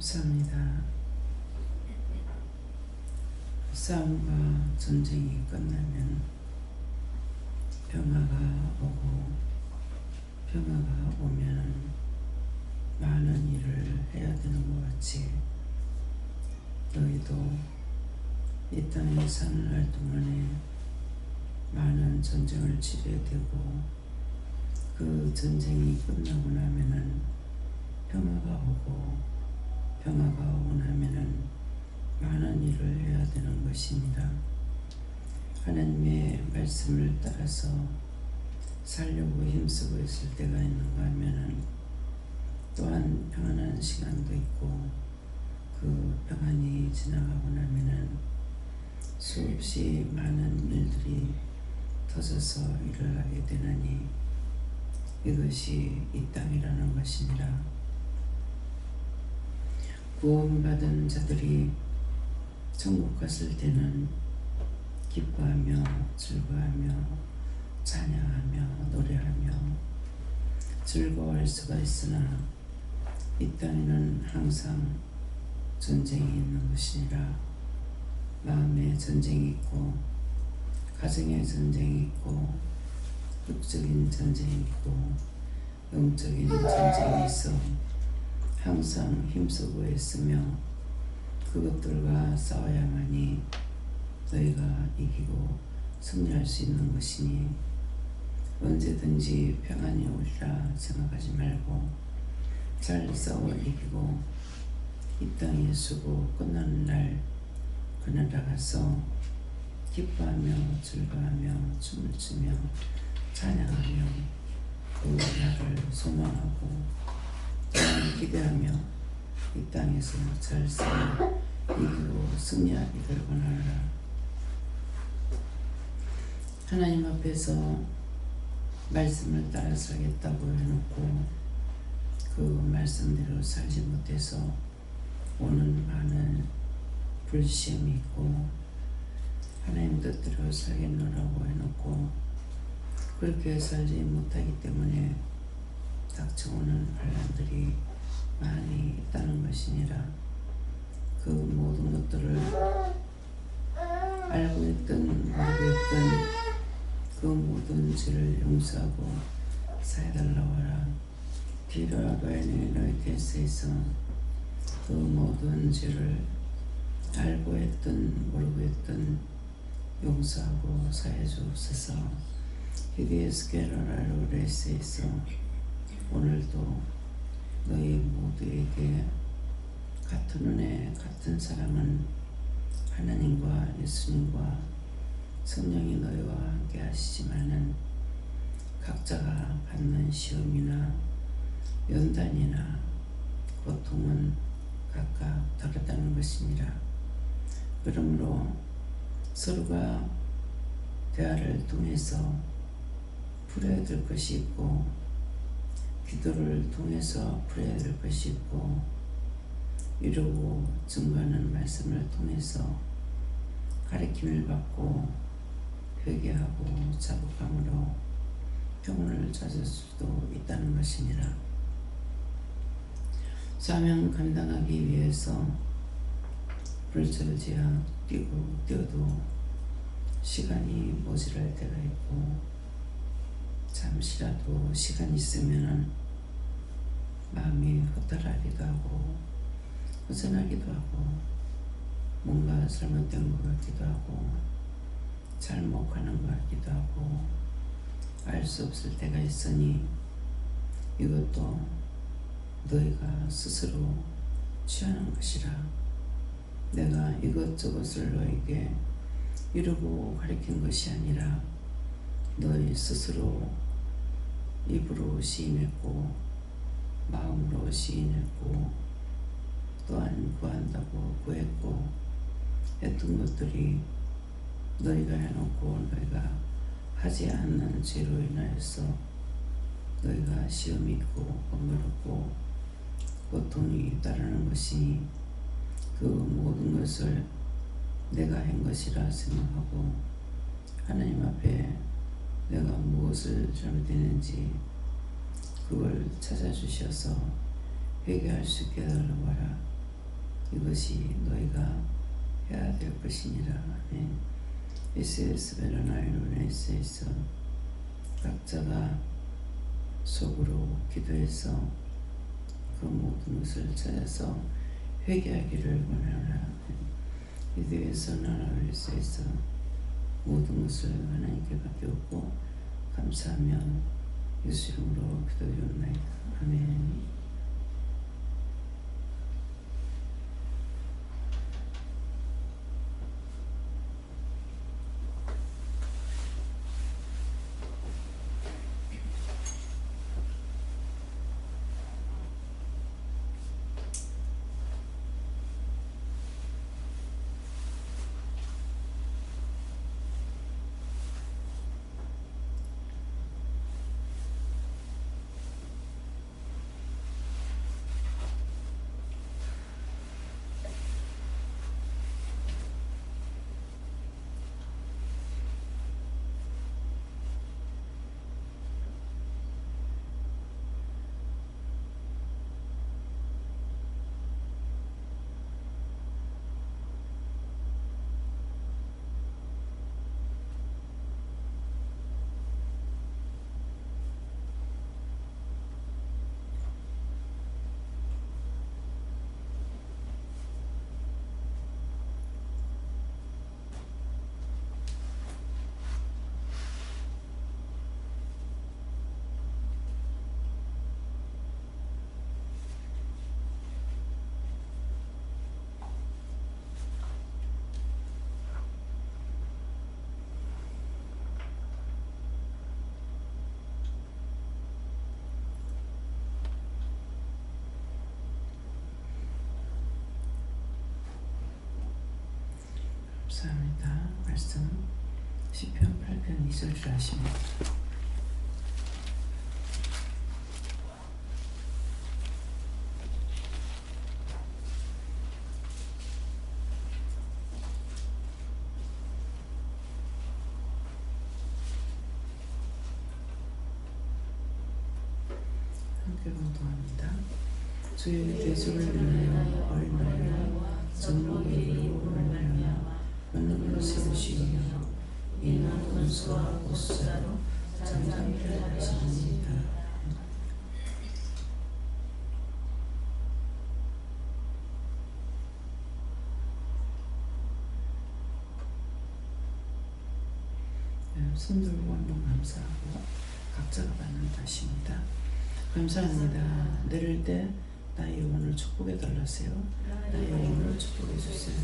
감사합니다. 싸움과 전쟁이 끝나면 평화가 오고, 평화가 오면 많은 일을 해야 되는 것 같이 너희도 이 땅에 사는 날 동안에 많은 전쟁을 치러야 되고, 그 전쟁이 끝나고 나면은 평화가 오고, 평화가 오고 나면은 많은 일을 해야 되는 것입니다. 하나님의 말씀을 따라서 살려고 힘쓰고 있을 때가 있는가 하면은 또한 평안한 시간도 있고, 그 평안이 지나가고 나면은 수없이 많은 일들이 터져서 일을 하게 되나니 이것이 이 땅이라는 것입니다. 구원받은 자들이 천국 갔을 때는 기뻐하며 즐거워하며 찬양하며 노래하며 즐거워할 수가 있으나 이 땅에는 항상 전쟁이 있는 것이니라. 마음의 전쟁이 있고, 가정의 전쟁이 있고, 육적인 전쟁이 있고, 영적인 전쟁이 있어 항상 힘쓰고 있으며 그것들과 싸워야만이 너희가 이기고 승리할 수 있는 것이니 언제든지 평안이 오리라 생각하지 말고 잘 싸워 이기고 이 땅의 수고 끝나는 날 그날에 가서 기뻐하며 즐거워하며 춤을 추며 찬양하며 그 날을 소망하고 기대하며 이 땅에서 잘 싸워 이기고 승리하기를 원하노라. 하나님 앞에서 말씀을 따라 살겠다고 해놓고 그 말씀대로 살지 못해서 오는 많은 불시험이 있고, 하나님 뜻대로 살겠노라고 해놓고 그렇게 살지 못하기 때문에 닥쳐오는 환난들이 많이 있다는 것이니라. 그 모든 것들을 알고 있든 모르고 있든 그 모든 죄를 용서하고 사해달라고 하라. 기도하가니 너희 곁에서 그 모든 죄를 알고 있든 모르고 있든 용서하고 사해 주옵소서. 히비에스케라라로 레스에서 오늘도 너희 모두에게 같은 은혜, 같은 사랑은 하나님과 예수님과 성령이 너희와 함께 하시지만은 각자가 받는 시험이나 연단이나 고통은 각각 다르다는 것입니다. 그러므로 서로가 대화를 통해서 풀어야 될 것이 있고, 기도를 통해서 풀어야 될 것이 있고, 이루고 증거하는 말씀을 통해서 가르침을 받고 회개하고 자복함으로 평온을 찾을 수도 있다는 것이니라. 사명 감당하기 위해서 불철지야 뛰어도 시간이 모자랄 때가 있고, 잠시라도 시간이 있으면 마음이 허탈하기도 하고 허전하기도 하고 뭔가 잘못된 것 같기도 하고 잘못하는 것 같기도 하고 알 수 없을 때가 있으니 이것도 너희가 스스로 취하는 것이라. 내가 이것저것을 너에게 이루고 가르친 것이 아니라 너희 스스로 입으로 시인했고 마음으로 시인했고 또한 구한다고 구했고 했던 것들이 너희가 해놓고 너희가 하지 않는 죄로 인하여서 너희가 시험이 있고 번거롭고 고통이 따르는 것이니 그 모든 것을 내가 한 것이라 생각하고 하나님 앞에 내가 무엇을 잘못했는지 그걸 찾아주셔서 회개할 수 있게 해달라고 하라. 이것이 너희가 해야 될 것이니라. 아멘. SS 베르나이로네스에서 각자가 속으로 기도해서 그 모든 것을 찾아서 회개하기를 원하노라. 기도해서 나라를 위해서 모든 것을 하나님께 맡겼고 감사하며 예수 이름으로 기도드리옵나이다. 아멘. 감사합니다. 말씀 시편 8편 2절을 하십니다. 함께 공동합니다. 주의 대적을 위하여 얼마나 전목으로 얼마나 권능을 세우시며 이는 원수와 보수자로 잠잠케 하시니이다. 손 들고 한번 감사하고 각자가 받는 다시입니다. 감사합니다. 내릴 때 나의 영혼을 축복해 달라세요. 나의 영혼을 축복해 주세요.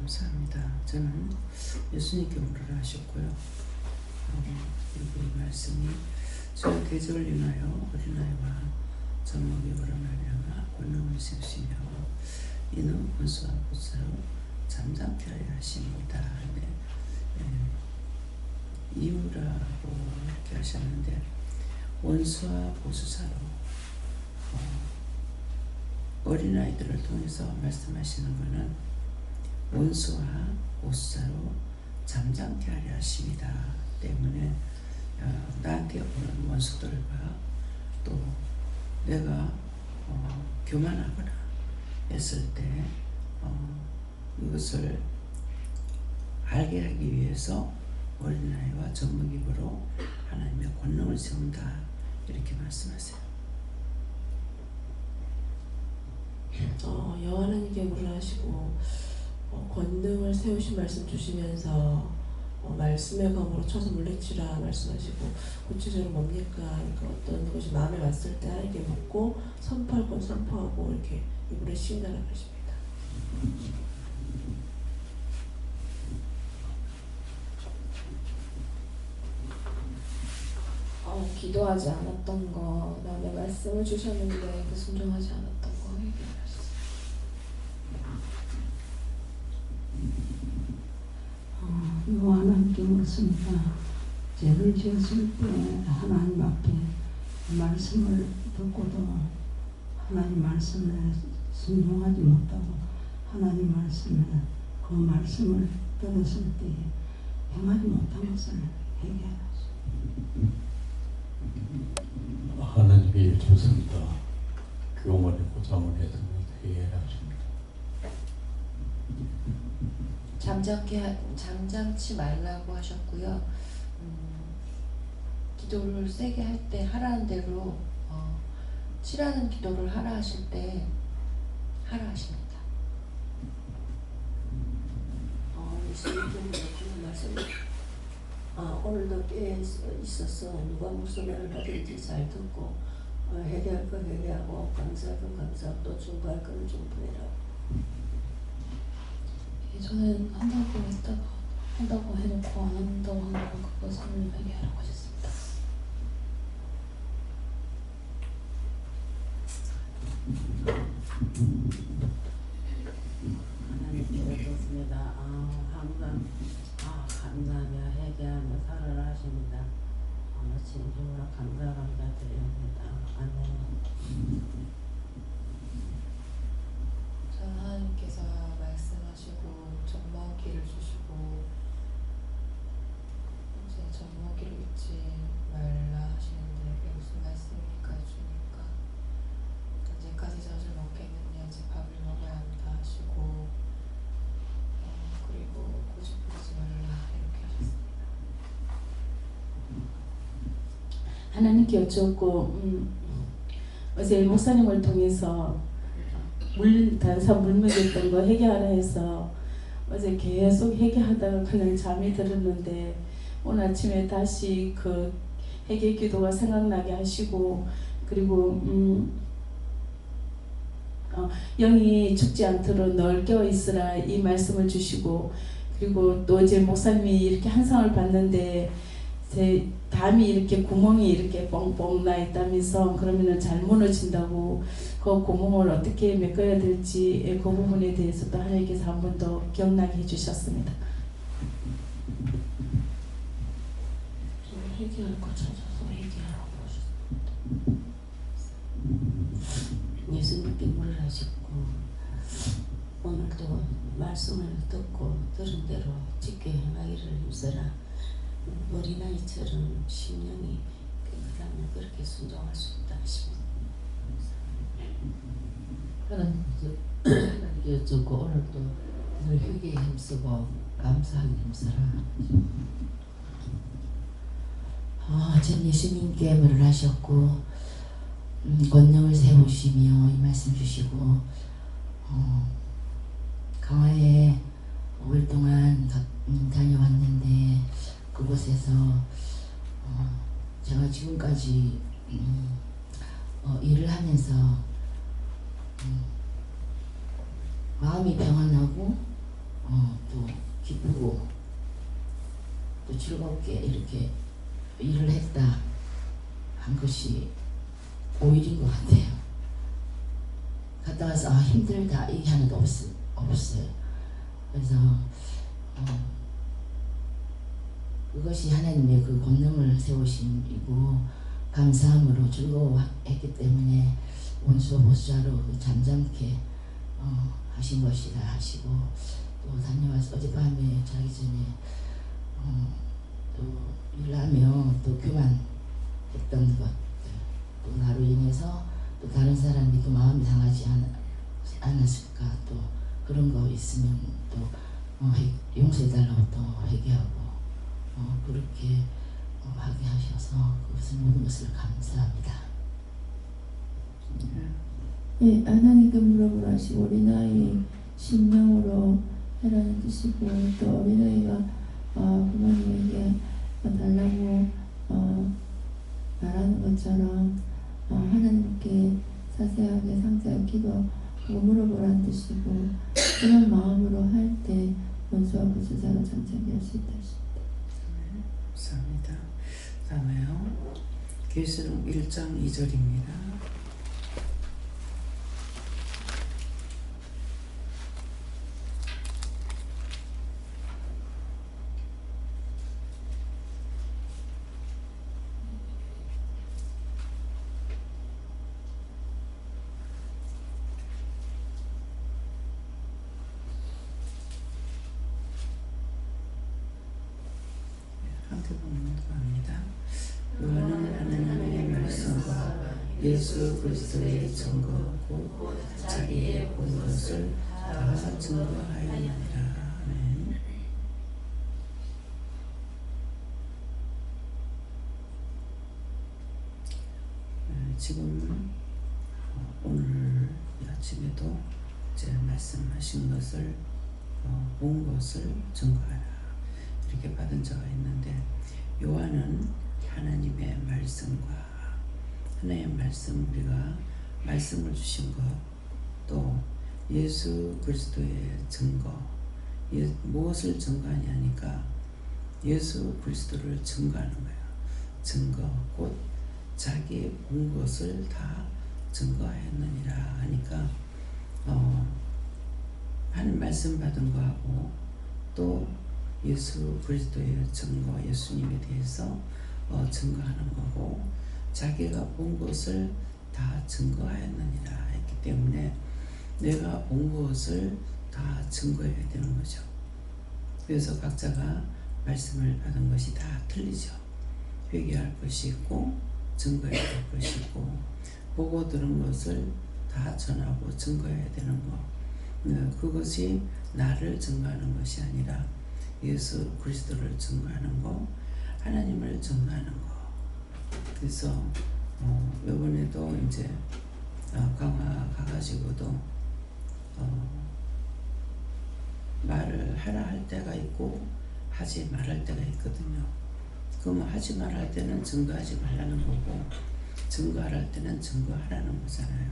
감사합니다. 저는 예수님께 물으라 하셨고요. 이 말씀이 주의 대적을 인하여 어린아이와 젖먹이 벌어나려나 권능을 세우시며 이는 원수와 보수로 잠잠케 하려 하십니다. 이유라고 이렇게 하셨는데 원수와 보수사로 어린아이들을 통해서 말씀하시는 것은 원수와 보수자로 잠잠케 하려 하십니다. 때문에 나한테 오는 원수들과 또 내가 교만하거나 했을 때 이것을 알게 하기 위해서 어린아이와 젖먹이므로 하나님의 권능을 세운다 이렇게 말씀하세요. 여호와님께 물으시고 권능을 세우신 말씀 주시면서 말씀의 검으로 쳐서 물리치라 말씀하시고 구체적으로 뭡니까? 그러니까 어떤 것이 마음에 왔을 때 하나님께 묻고 선포할 건 선포하고 이렇게 이불에 씌운다는 것입니다. 기도하지 않았던 거, 그다음에 말씀을 주셨는데 그 순종하지 않았던 거 얘기하셨어요. 하나님께 묻습니다. 죄를 지었을 때 하나님 앞에 말씀을 듣고도 하나님 말씀에 순종하지 못하고 하나님 말씀에 그 말씀을 들었을 때 행하지 못한 것을 회개하라. 하나님이 좋습니다. 교만에 고장을 해서 회개하십니다. 잠잠치 말라고 하셨고요. 기도를 세게 할 때 하라는 대로 치라는 기도를 하라 하실 때 하라 하십니다. 오늘도 교회에 있어서 누가 무슨 말을 하든지 잘 듣고 회개할 거 회개하고 감사할 거 감사하고 또 중보할 거는 중보해라. 저는 한다고 했다가 한다고 해놓고 안 한다고 하고 그것을 회개하라고 하셨습니다. 하나님께 좋습니다. 항상 감사하며 회개하며 살아라 하십니다. 진심으로 감사드립니다. 아멘. 저는 하나님께서 말씀하시고 젖먹이를 주시고 이제 젖먹이를 잊지 말라 하시는데 그게 무슨 말씀입니까? 주니까 언제까지 젖을 먹겠느냐 이제 밥을 먹어야 한다 하시고 그리고 고집 부리지 말라 이렇게 하셨습니다. 하나님께 여쭙고 어제 목사님을 통해서 단사 물먹였던 거 회개하라 해서 어제 계속 회개하다가 그냥 잠이 들었는데 오늘 아침에 다시 그 회개 기도가 생각나게 하시고 그리고 영이 죽지 않도록 널 깨어 있으라 이 말씀을 주시고 그리고 또 어제 목사님이 이렇게 한상을 봤는데 제 담이 이렇게 구멍이 이렇게 뻥뻥 나 있다면서 그러면은 잘 무너진다고 그 구멍을 어떻게 메꿔야 될지 그 부분에 대해서도 하나님께서 한 번 더 기억나게 해주셨습니다. 회개할 거 찾아서 회개하라고 하셨습니다. 예수님께 물으시고 오늘도 말씀을 듣고 들은 대로 지켜 행하기를 힘써라. 어린아이처럼 심령이 깨끗하면 그렇게 순종할 수 있다 하십니다. 하나님께 여쭙고 오늘도 늘 회개에 힘쓰고 감사하기 힘써라. 전 예수님께 물을 하셨고 권능을 세우시며 이 말씀 주시고 강화에 5일 동안 다녀왔는데 그곳에서 제가 지금까지 일을 하면서 마음이 평안하고 또 기쁘고 또 즐겁게 이렇게 일을 했다 한 것이 5일인 것 같아요. 갔다 와서 힘들다 이게 하나도 없어요. 그래서 그것이 하나님의 그 권능을 세우심이고 감사함으로 즐거워했기 때문에 원수 보수자로 그 잠잠케 하신 것이라 하시고 또 다녀와서 어젯밤에 자기 전에 또 일하며 또 교만했던 것들 또 나로 인해서 또 다른 사람이 또 마음이 상하지 않았을까 또 그런 거 있으면 또 용서해달라고 또 회개하고 그렇게 하게 하셔서 그것을 모든 것을 감사합니다. 예, 하나님께 물어보라 하시고 어린아이 신명으로 해라는 뜻이고 또 어린아이가 부모님에게 달라고 말하는 것처럼 하나님께 자세하게 상세하게 기도하고 물어보라는 뜻이고 그런 마음으로 할 때 원수와 보수자로 잠잠히 할 수 있다 싶다. 감사합니다. 다음에요. 계시록 1장 2절입니다. 함께 봉독합니다. 요한은 하나님의 말씀과 예수 그리스도의 증거 곧 자기의 본 것을 다 증거하였느니라. 아멘. 지금 오늘 아침에도 이제 말씀하신 것을 본 것을 증거하라 이렇게 받은 자가 있는데 요한은 하나님의 말씀과 하나님의 말씀 우리가 말씀을 주신 것 또 예수 그리스도의 증거 무엇을 증거하냐니까 예수 그리스도를 증거하는 거예요. 증거 곧 자기 본 것을 다 증거하였느니라 하니까 한 말씀 받은 거하고 또 예수 그리스도의 증거 예수님에 대해서 증거하는 거고 자기가 본 것을 다 증거하였느니라 했기 때문에 내가 본 것을 다 증거해야 되는 거죠. 그래서 각자가 말씀을 받은 것이 다 틀리죠. 회개할 것이 있고 증거해야 될 것이 있고 보고 들은 것을 다 전하고 증거해야 되는 거 그것이 나를 증거하는 것이 아니라 예수 그리스도를 증거하는 거 하나님을 증거하는 거 그래서 이번에도 이제 강화 가가지고도 말을 하라 할 때가 있고 하지 말할 때가 있거든요. 그럼 하지 말할 때는 증거하지 말라는 거고 증거하라 할 때는 증거하라는 거잖아요.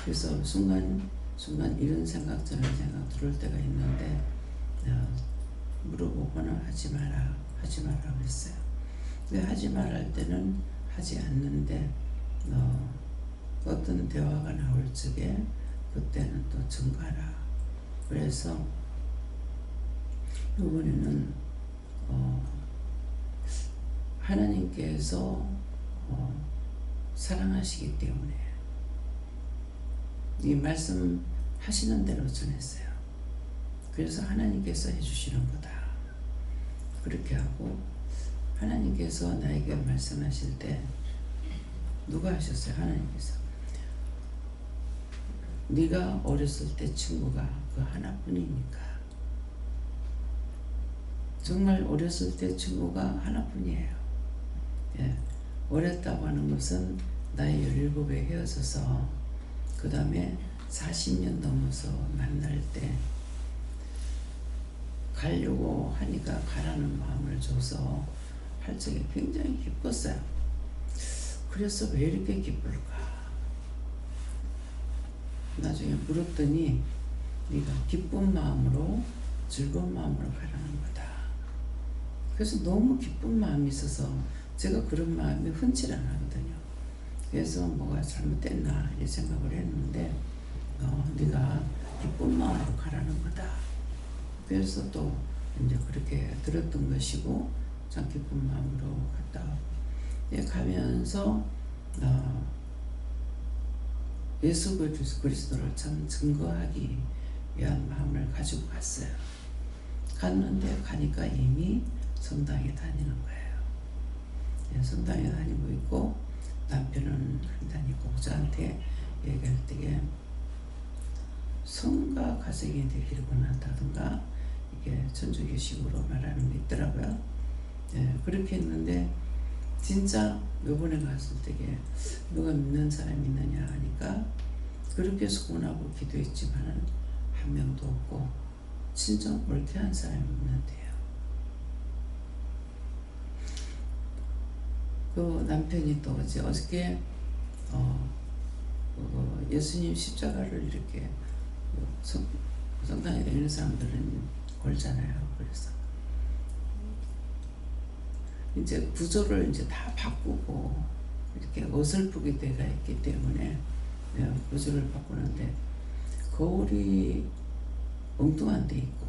그래서 순간 이런 생각 저런 생각 들어올 때가 있는데 물어보고는 하지 마라 그랬어요. 근데 하지 말할 때는 하지 않는데 어떤 대화가 나올 적에 그때는 또 증거하라. 그래서 이번에는 하나님께서 사랑하시기 때문에 이 말씀 하시는 대로 전했어요. 그래서 하나님께서 해주시는 거다. 그렇게 하고 하나님께서 나에게 말씀하실 때 누가 하셨어요? 하나님께서. 네가 어렸을 때 친구가 그 하나뿐이니까. 정말 어렸을 때 친구가 하나뿐이에요. 예. 어렸다고 하는 것은 나이 17에 헤어져서 그 다음에 40년 넘어서 만날 때 가려고 하니까 가라는 마음을 줘서 할 적에 굉장히 기뻤어요. 그래서 왜 이렇게 기쁠까? 나중에 물었더니 네가 기쁜 마음으로 즐거운 마음으로 가라는 거다. 그래서 너무 기쁜 마음이 있어서 제가 그런 마음이 흔치 않거든요. 그래서 뭐가 잘못됐나 이 생각을 했는데 네가 기쁜 마음으로 가라는 거다. 그래서 또 이제 그렇게 들었던 것이고 참 기쁜 마음으로 갔다. 가면서 예수 그리스도를 참 증거하기 위한 마음을 가지고 갔어요. 갔는데 가니까 이미 성당에 다니는 거예요. 예, 성당에 다니고 있고 남편은 안 다니고 저한테 얘기할 때에 성가 가정이 되기를 원한다든가 이게 천주교식으로 말하는 게 있더라고요. 예, 그렇게 했는데 진짜 요번에 갔을 때에 누가 믿는 사람이 있느냐 하니까 그렇게 소원하고 기도했지만은 한 명도 없고 친정 옳게 한 사람이 없는데요. 그 남편이 또 어저께 예수님 십자가를 이렇게 성당에 다니는 사람들은 걸잖아요. 그래서 이제 구조를 이제 다 바꾸고 이렇게 어설프게 돼가 있기 때문에 구조를 바꾸는데 거울이 엉뚱한 데 있고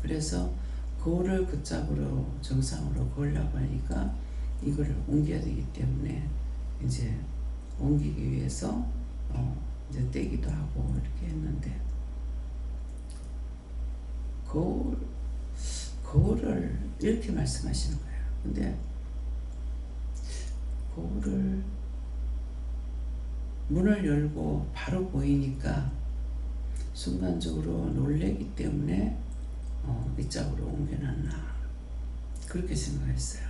그래서 거울을 그 짝으로 정상으로 걸려고 하니까 이거를 옮겨야 되기 때문에 이제 옮기기 위해서 이제 떼기도 하고 이렇게 했는데 거울을 이렇게 말씀하시는 거예요. 근데 거울을 문을 열고 바로 보이니까 순간적으로 놀래기 때문에 이쪽으로 옮겨놨나 그렇게 생각했어요.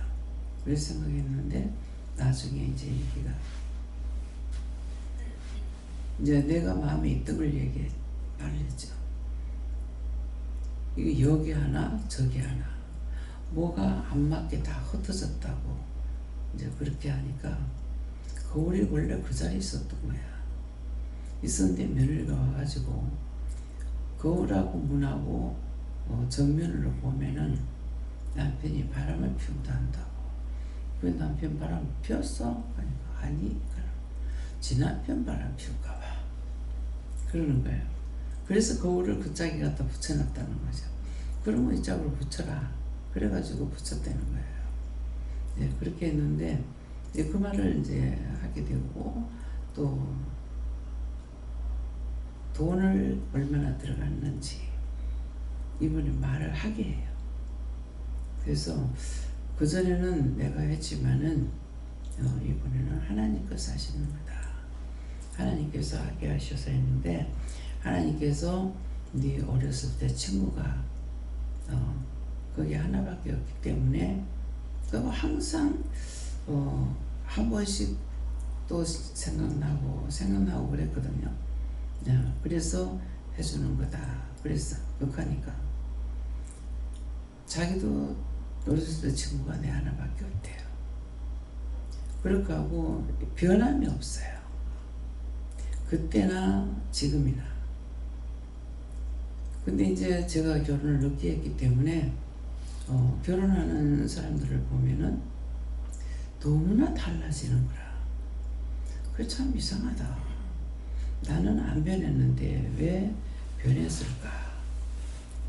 그래서 생각했는데 나중에 이제 얘기가 이제 내가 마음에 있던 걸 말했죠. 이게 여기 하나 저기 하나 뭐가 안 맞게 다 흩어졌다고 이제 그렇게 하니까 거울이 원래 그 자리에 있었던 거야. 있었는데 며느리가 와가지고 거울하고 문하고 정면으로 보면은 남편이 바람을 피운다 한다고. 그 남편 바람 피웠어? 그러니까 아니 지 남편 바람 피울까 봐 그러는 거예요. 그래서 거울을 그 짝에 갖다 붙여놨다는 거죠. 그러면 이 짝으로 붙여라 그래가지고 붙였다는 거예요. 네, 그렇게 했는데 그 말을 이제 하게 되고 또 돈을 얼마나 들어갔는지 이번에 말을 하게 해요. 그래서 그전에는 내가 했지만은 이번에는 하나님께서 하시는 거다. 하나님께서 하게 하셔서 했는데 하나님께서 네 어렸을 때 친구가 거기 하나밖에 없기 때문에 항상 한 번씩 또 생각나고 그랬거든요. 그래서 해주는 거다. 그래서 그러니까 자기도 어렸을 때 친구가 내 하나밖에 없대요. 그렇게 하고 변함이 없어요. 그때나 지금이나. 근데 이제 제가 결혼을 늦게 했기 때문에 결혼하는 사람들을 보면은 너무나 달라지는 거라. 그게 참 이상하다. 나는 안 변했는데 왜 변했을까?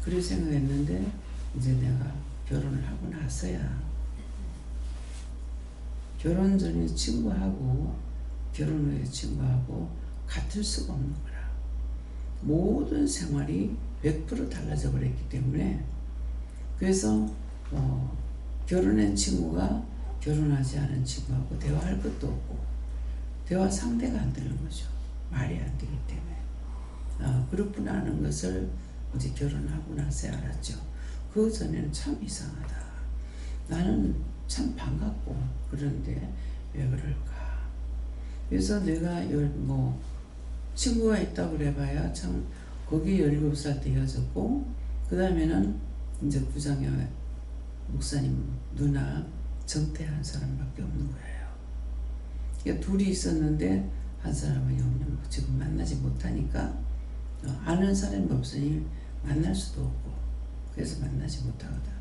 그렇게 생각했는데 이제 내가 결혼을 하고 나서야 결혼 전에 친구하고 결혼 후에 친구하고 같을 수가 없는 거라. 모든 생활이 100% 달라져 버렸기 때문에 그래서 결혼한 친구가 결혼하지 않은 친구하고 대화할 것도 없고 대화 상대가 안 되는 거죠. 말이 안 되기 때문에 그렇구나 하는 것을 이제 결혼하고 나서 알았죠. 그 전에는 참 이상하다. 나는 참 반갑고 그런데 왜 그럴까? 그래서 내가 친구가 있다고 그래봐야 참 거기 17살 때 헤어졌고 그 다음에는 이제 구장에 목사님 누나 정태한 사람밖에 없는 거예요. 그러니까 둘이 있었는데 한 사람은 지금 만나지 못하니까 아는 사람이 없으니 만날 수도 없고 그래서 만나지 못하거든.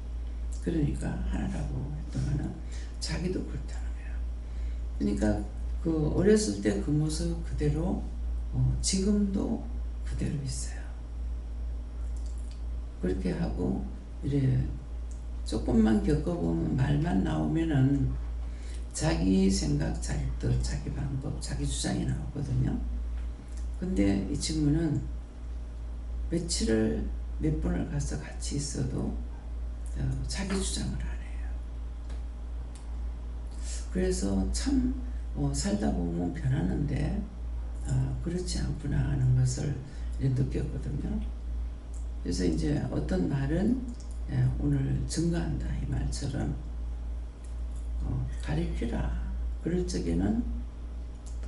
그러니까 하나라고 했더만은 자기도 그렇다는 거예요. 그러니까 그 어렸을 때 그 모습 그대로 지금도 그대로 있어요. 그렇게 하고 이래 조금만 겪어보면 말만 나오면은 자기 생각, 자기 뜻, 자기 방법, 자기 주장이 나오거든요. 근데 이 친구는 며칠을 몇 번을 가서 같이 있어도 자기 주장을 안 해요. 그래서 참 살다 보면 변하는데 그렇지 않구나 하는 것을 이제 느꼈거든요. 그래서 이제 어떤 말은 오늘 증거한다 이 말처럼 가리키라. 그럴 적에는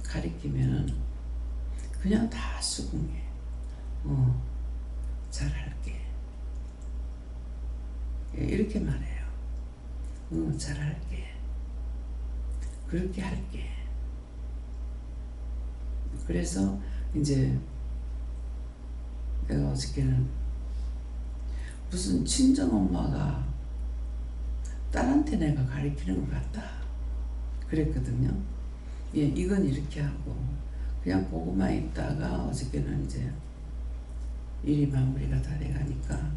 가리키면은 그냥 다 수긍해. 잘할게. 이렇게 말해요. 잘할게. 그렇게 할게. 그래서 이제 내가 어저께는 무슨 친정엄마가 딸한테 내가 가르치는 것 같다 그랬거든요. 이건 이렇게 하고 그냥 보고만 있다가 어저께는 이제 일이 마무리가 다 돼가니까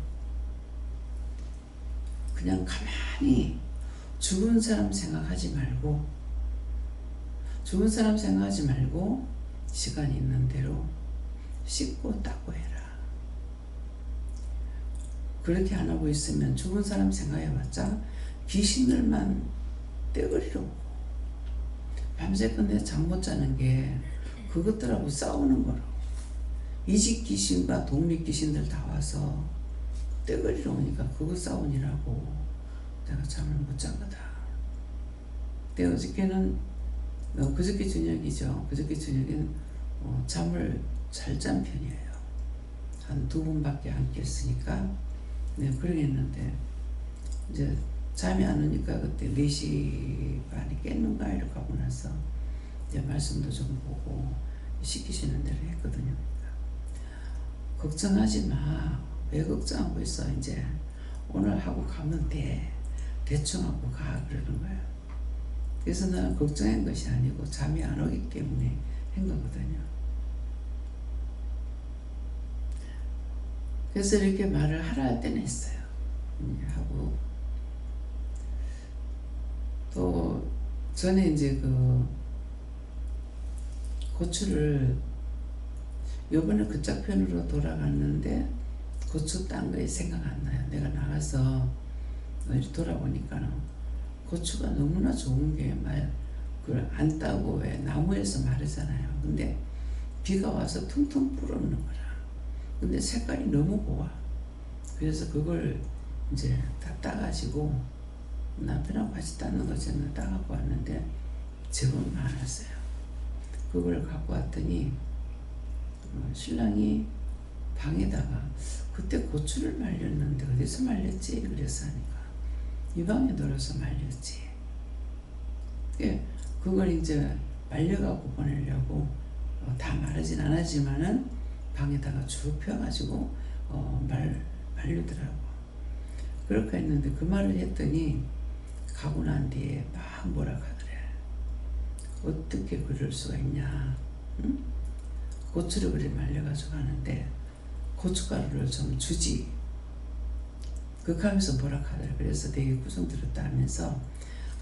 그냥 가만히 죽은 사람 생각하지 말고 시간이 있는 대로 씻고 닦고 해라. 그렇게 안 하고 있으면 죽은 사람 생각해봤자 귀신들만 떼거리로 오고 밤새껏 잠 못 자는 게 그것들하고 싸우는 거라고. 이집 귀신과 독립 귀신들 다 와서 떼거리로 오니까 그거 싸우니라고 내가 잠을 못 잔 거다. 근데 어저께는 그저께 저녁이죠. 그저께 저녁에는 잠을 잘 잔 편이에요. 한 2번밖에 안 깼으니까 그러겠는데 이제 잠이 안 오니까 그때 4시 반에 깼는가 이렇게 하고 나서 이제 말씀도 좀 보고 시키시는 대로 했거든요. 걱정하지 마. 왜 걱정하고 있어? 이제 오늘 하고 가면 돼. 대충 하고 가 그러는 거예요. 그래서 나는 걱정한 것이 아니고 잠이 안 오기 때문에 한 거거든요. 그래서 이렇게 말을 하라 할 때는 했어요. 하고 또 전에 이제 고추를 요번에 그쪽 편으로 돌아갔는데 고추 딴 거에 생각 안 나요. 내가 나가서 이렇게 돌아보니까 고추가 너무나 좋은 게 그걸 안 따고 왜 나무에서 마르잖아요. 근데 비가 와서 퉁퉁 불어오는 거라. 근데 색깔이 너무 고와. 그래서 그걸 이제 다 따가지고 남편하고 같이 따는 거잖아요. 따갖고 왔는데 제법 많았어요. 그걸 갖고 왔더니 신랑이 방에다가 그때 고추를 말렸는데 어디서 말렸지? 그래서 하니까 이 방에 널어서 말렸지. 그걸 이제 말려갖고 보내려고 다 마르진 않았지만은 방에다가 쭉 펴가지고 말리더라고. 그렇게 했는데 그 말을 했더니 가고 난 뒤에 막 뭐라 하더래. 어떻게 그럴 수가 있냐. 응? 고추를 그래 말려가지고 하는데 고춧가루를 좀 주지. 극하면서 뭐라 하더래. 그래서 되게 구성 들었다 하면서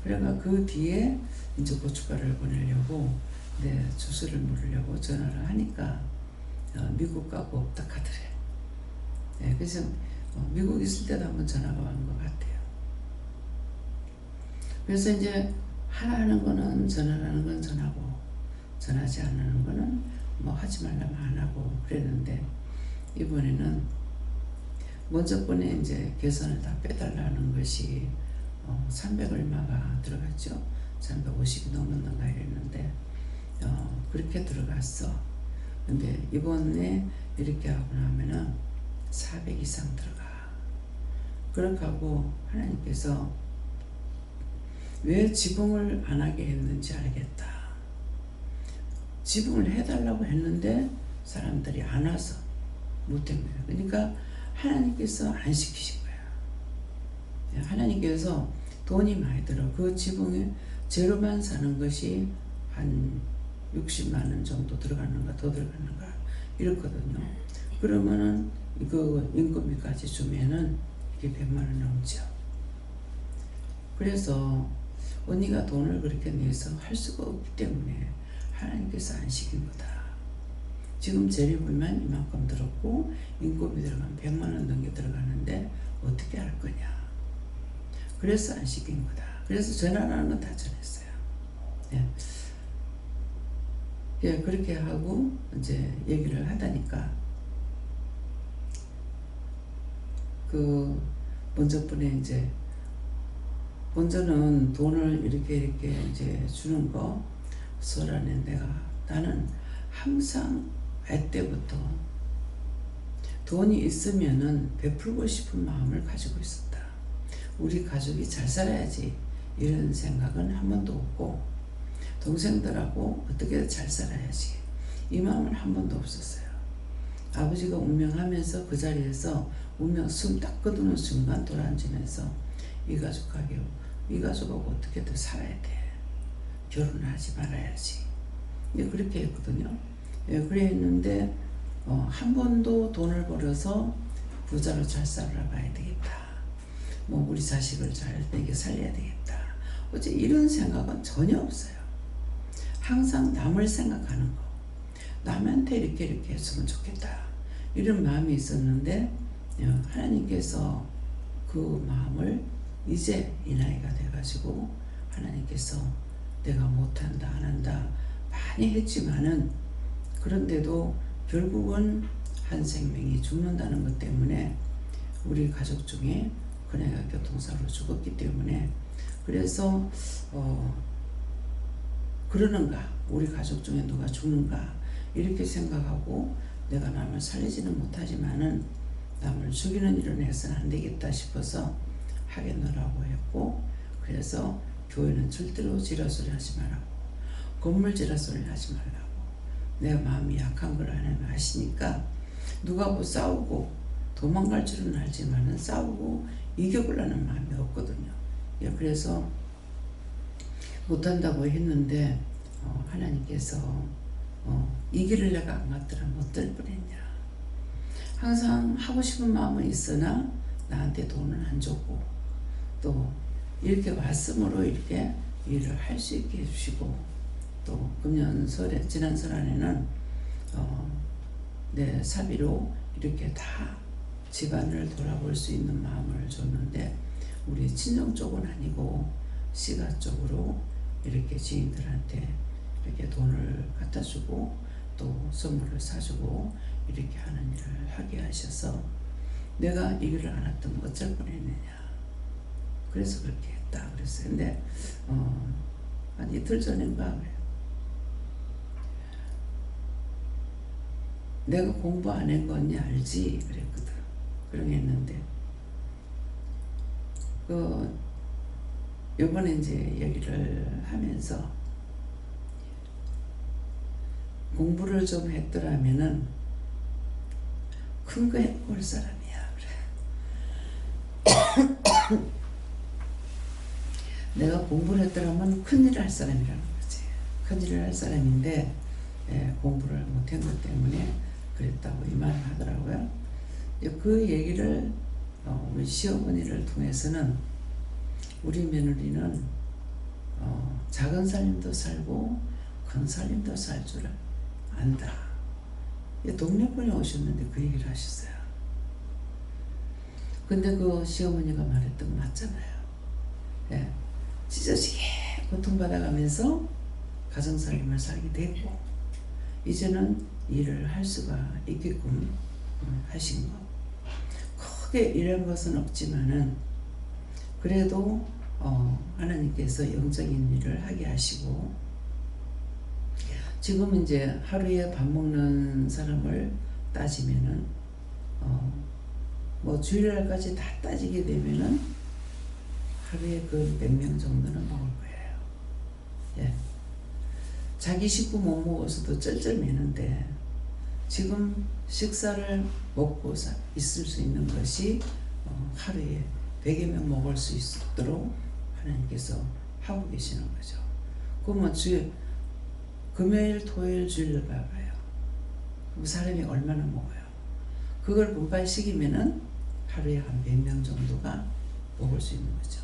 그래가 그 뒤에 이제 고춧가루를 보내려고 내 주소를 물으려고 전화를 하니까 미국 가고 없다 하더래. 그래서 미국 있을 때도 한번 전화가 오는 것 같아요. 그래서 이제 하라는 거는 전화하는 건 전하고 전하지 않는 거는 뭐 하지 말라면 안 하고 그랬는데 이번에는 먼저 번에 이제 계산을 다 빼달라는 것이 300 얼마가 들어갔죠. 350이 넘었는가 이랬는데 그렇게 들어갔어. 근데 이번에 이렇게 하고 나면은 400 이상 들어가. 그렇게 하고 하나님께서 왜 지붕을 안 하게 했는지 알겠다. 지붕을 해달라고 했는데 사람들이 안 와서 못한 거예요. 그러니까 하나님께서 안 시키신 거예요. 하나님께서 돈이 많이 들어. 그 지붕에 재료만 사는 것이 한 60만 원 정도 들어가는가 더 들어가는가 이렇거든요. 그러면은 이거 인건비까지 주면은 이게 100만 원 넘죠. 그래서 언니가 돈을 그렇게 내서 할 수가 없기 때문에 하나님께서 안 시킨 거다. 지금 재료비만 이만큼 들었고 인건비 들어가면 100만 원 넘게 들어가는데 어떻게 할 거냐. 그래서 안 시킨 거다. 그래서 전화라는 건 다 전했어요. 예. 예, 그렇게 하고 이제 얘기를 하다니까 그 먼저번에 이제 먼저는 돈을 이렇게 이제 주는 거 설안에 나는 항상 애 때부터 돈이 있으면은 베풀고 싶은 마음을 가지고 있었다. 우리 가족이 잘 살아야지 이런 생각은 한 번도 없고 동생들하고 어떻게 잘 살아야지 이 마음은 한 번도 없었어요. 아버지가 운명하면서 그 자리에서 운명 숨 딱 거두는 순간 돌아앉으면서 이 가족하고 어떻게 더 살아야 돼. 결혼하지 말아야지. 예, 그렇게 했거든요. 예, 그래 했는데 한 번도 돈을 벌어서 부자로 잘 살아봐야 되겠다. 뭐 우리 자식을 잘 되게 살려야 되겠다. 어째 이런 생각은 전혀 없어요. 항상 남을 생각하는 거. 남한테 이렇게 했으면 좋겠다. 이런 마음이 있었는데 하나님께서 그 마음을 이제 이 나이가 돼가지고 하나님께서 내가 못한다 안 한다 많이 했지만은 그런데도 결국은 한 생명이 죽는다는 것 때문에 우리 가족 중에 그네가 교통사고로 죽었기 때문에 그래서 그러는가 우리 가족 중에 누가 죽는가 이렇게 생각하고 내가 남을 살리지는 못하지만은 남을 죽이는 일은 해서는 안 되겠다 싶어서 하겠노라고 했고 그래서 교회는 절대로 지라소리 하지 말라고 건물 지라소리 하지 말라고 내가 마음이 약한 걸 하나님 아시니까 누가하고 싸우고 도망갈 줄은 알지만은 싸우고 이겨보려는 마음이 없거든요. 예, 그래서 못한다고 했는데 하나님께서 이 길을 내가 안 갔더라면 어떨 뻔했냐. 항상 하고 싶은 마음은 있으나 나한테 돈은 안 줬고 또 이렇게 왔으므로 이렇게 일을 할 수 있게 해주시고 또 금년 설에 지난 설 안에는 내 사비로 이렇게 다 집안을 돌아볼 수 있는 마음을 줬는데 우리 친정 쪽은 아니고 시가 쪽으로 이렇게 지인들한테 이렇게 돈을 갖다 주고 또 선물을 사주고 이렇게 하는 일을 하게 하셔서 내가 이 길을 안 왔다면 어쩔 뻔했느냐. 그래서 그렇게 했다 그랬어요. 근데 한 이틀 전인가 내가 공부 안 한 거니 알지 그랬거든. 그러게 했는데 요번에 이제 얘기를 하면서 공부를 좀 했더라면은 큰 거 해놓고 올 사람이야 그래. 내가 공부를 했더라면 큰일을 할 사람이라는 거지. 큰일을 할 사람인데 공부를 못한 것 때문에 그랬다고 이 말을 하더라고요. 그 얘기를 우리 시어머니를 통해서는 우리 며느리는 작은 살림도 살고 큰 살림도 살 줄 안다. 동네분이 오셨는데 그 얘기를 하셨어요. 근데 그 시어머니가 말했던 거 맞잖아요. 예, 찢어지게 고통받아가면서 가정살림을 살게 됐고 이제는 일을 할 수가 있게끔 하신 거. 크게 이런 것은 없지만은 그래도 하나님께서 영적인 일을 하게 하시고 지금 이제 하루에 밥 먹는 사람을 따지면은 뭐 주일날까지 다 따지게 되면은 하루에 그 몇 명 정도는 먹을 거예요. 예. 자기 식구 못 먹어서도 쩔쩔매는데 지금 식사를 먹고 있을 수 있는 것이 하루에 100여 명 먹을 수 있도록 하나님께서 하고 계시는 거죠. 그러면 금요일, 토요일, 주일을 봐봐요. 그럼 사람이 얼마나 먹어요? 그걸 분발시키면은 하루에 한 몇 명 정도가 먹을 수 있는 거죠.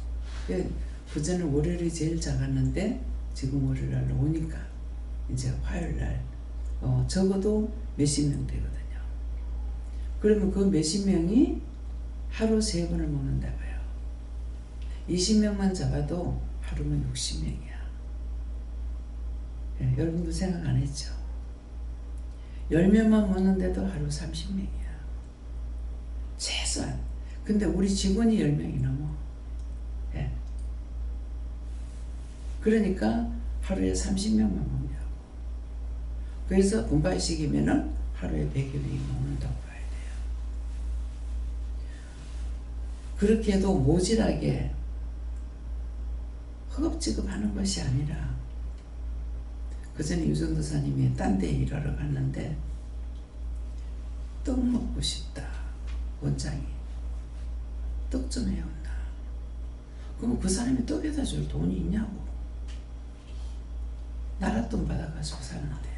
그전에 월요일이 제일 작았는데 지금 월요일날 오니까 이제 화요일날 적어도 몇십 명 되거든요. 그러면 그 몇십 명이 하루 3번을 먹는다고요. 20명만 잡아도 하루면 60명이야. 예, 여러분도 생각 안 했죠? 10명만 먹는데도 하루 30명이야. 최소한. 근데 우리 직원이 10명이 넘어. 예. 그러니까 하루에 30명만 먹냐고. 그래서 분발식이면은 하루에 100여 명이 먹는다고 봐야 돼요. 그렇게 해도 모질하게 허겁지겁하는 것이 아니라, 그 전에 유전도사님이 딴 데 일하러 갔는데 떡 먹고 싶다. 원장이 떡 좀 해온다. 그럼 그 사람이 떡에다 줄 돈이 있냐고. 나랏돈 받아가지고 사는데.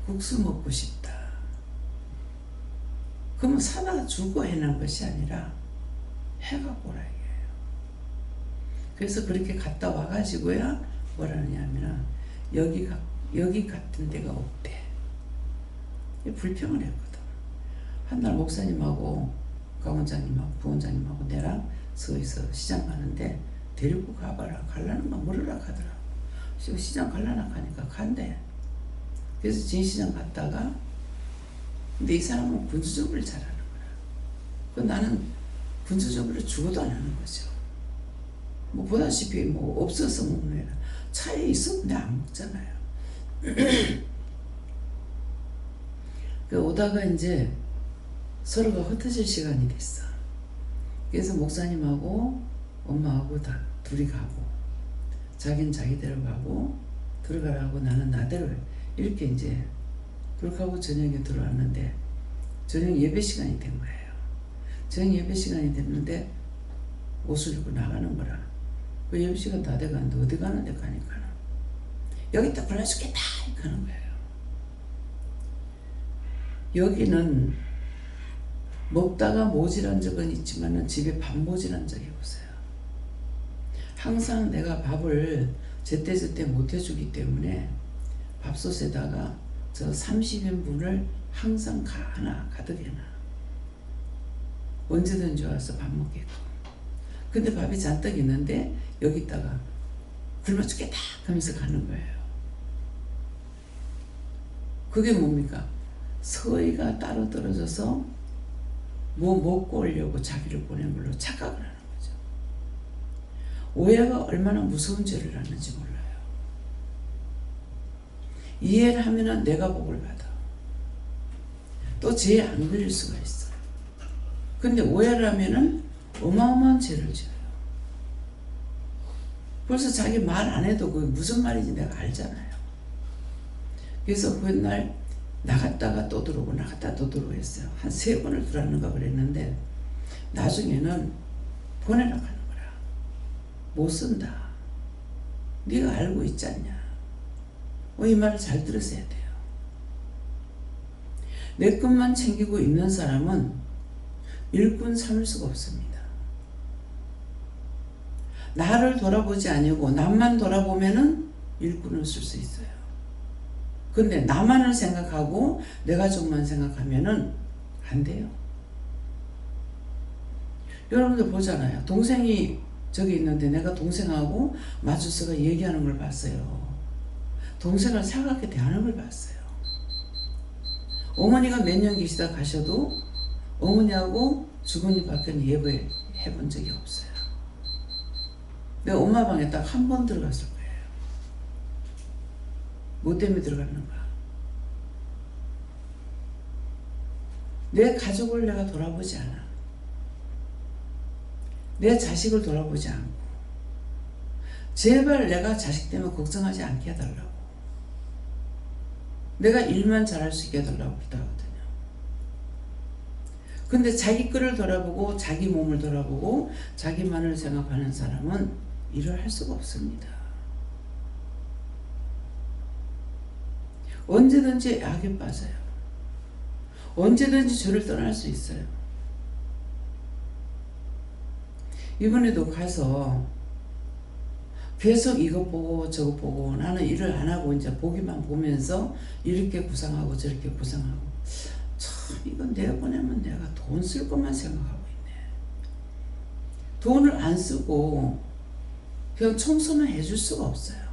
국수 먹고 싶다. 그러면 사다 주고 해놓은 것이 아니라 해갖고 오라 이게요. 그래서 그렇게 갔다 와가지고야 뭐라 하냐면 여기 같은 데가 없대. 불평을 했거든. 한날 목사님하고 강원장님하고 부원장님하고 내랑 서에서 시장 가는데 데리고 가봐라. 갈라는 거 물으라 하더라. 시장 갈라나 하니까 간대. 그래서 진시장 갔다가, 근데 이 사람은 군수적으로 잘하는 거야. 그 나는 군수적으로 죽어도 안 하는 거죠. 뭐 보다시피 뭐 없어서 먹는 애라. 차에 있으면 내가 안 먹잖아요. 그 오다가 이제 서로가 흩어질 시간이 됐어. 그래서 목사님하고 엄마하고 다 둘이 가고, 자기는 자기대로 가고 들어가라고 나는 나대로 이렇게 이제 그렇게 하고 저녁에 들어왔는데, 저녁 예배 시간이 된 거예요. 저녁 예배 시간이 됐는데 옷을 입고 나가는 거라. 그 예배 시간 다 돼가는데 어디 가는데 가니까 여기 딱 골라주겠다 하는 거예요. 여기는 먹다가 모질한 적은 있지만은 집에 밥 모질한 적이 없어요. 항상 내가 밥을 제때제때 못 해주기 때문에 밥솥에다가 저 30인분을 항상 하나 가득 해놔. 언제든지 와서 밥 먹겠고. 근데 밥이 잔뜩 있는데 여기다가 굶어 죽겠다 하면서 가는 거예요. 그게 뭡니까? 서희가 따로 떨어져서 뭐 먹고 오려고 자기를 보낸 걸로 착각을 하는 거죠. 오해가 얼마나 무서운 죄를 하는지 몰라요. 이해를 하면은 내가 복을 받아. 또 죄에 안 걸릴 수가 있어. 근데 오해를 하면은 어마어마한 죄를 지어요. 벌써 자기 말 안 해도 그게 무슨 말인지 내가 알잖아요. 그래서 그날 나갔다가 또 들어오고 나갔다가 또 들어오고 했어요. 한 3번을 들어왔는가 그랬는데 나중에는 보내라고 하는 거라. 못 쓴다. 네가 알고 있지 않냐. 이 말을 잘 들으셔야 돼요. 내 것만 챙기고 있는 사람은 일꾼 삼을 수가 없습니다. 나를 돌아보지 아니고 남만 돌아보면은 일꾼을 쓸 수 있어요. 근데 나만을 생각하고 내 가족만 생각하면은 안 돼요. 여러분들 보잖아요. 동생이 저기 있는데 내가 동생하고 마주서가 얘기하는 걸 봤어요. 동생을 차갑게 대하는 걸 봤어요. 어머니가 몇 년 계시다 가셔도 어머니하고 주거니 받거니 예배 해본 적이 없어요. 내가 엄마 방에 딱 한 번 들어갔을 거예요. 뭐 때문에 들어갔는가? 내 가족을 내가 돌아보지 않아. 내 자식을 돌아보지 않고 제발 내가 자식 때문에 걱정하지 않게 해달라고. 내가 일만 잘할 수 있게 해달라고 부탁하거든요. 근데 자기 거를 돌아보고 자기 몸을 돌아보고 자기만을 생각하는 사람은 일을 할 수가 없습니다. 언제든지 악에 빠져요. 언제든지 죄를 떠날 수 있어요. 이번에도 가서 계속 이거 보고 저거 보고 나는 일을 안 하고 이제 보기만 보면서 이렇게 구상하고 저렇게 구상하고 참 이건 내가 보내면 내가 돈 쓸 것만 생각하고 있네. 돈을 안 쓰고 그냥 청소는 해줄 수가 없어요.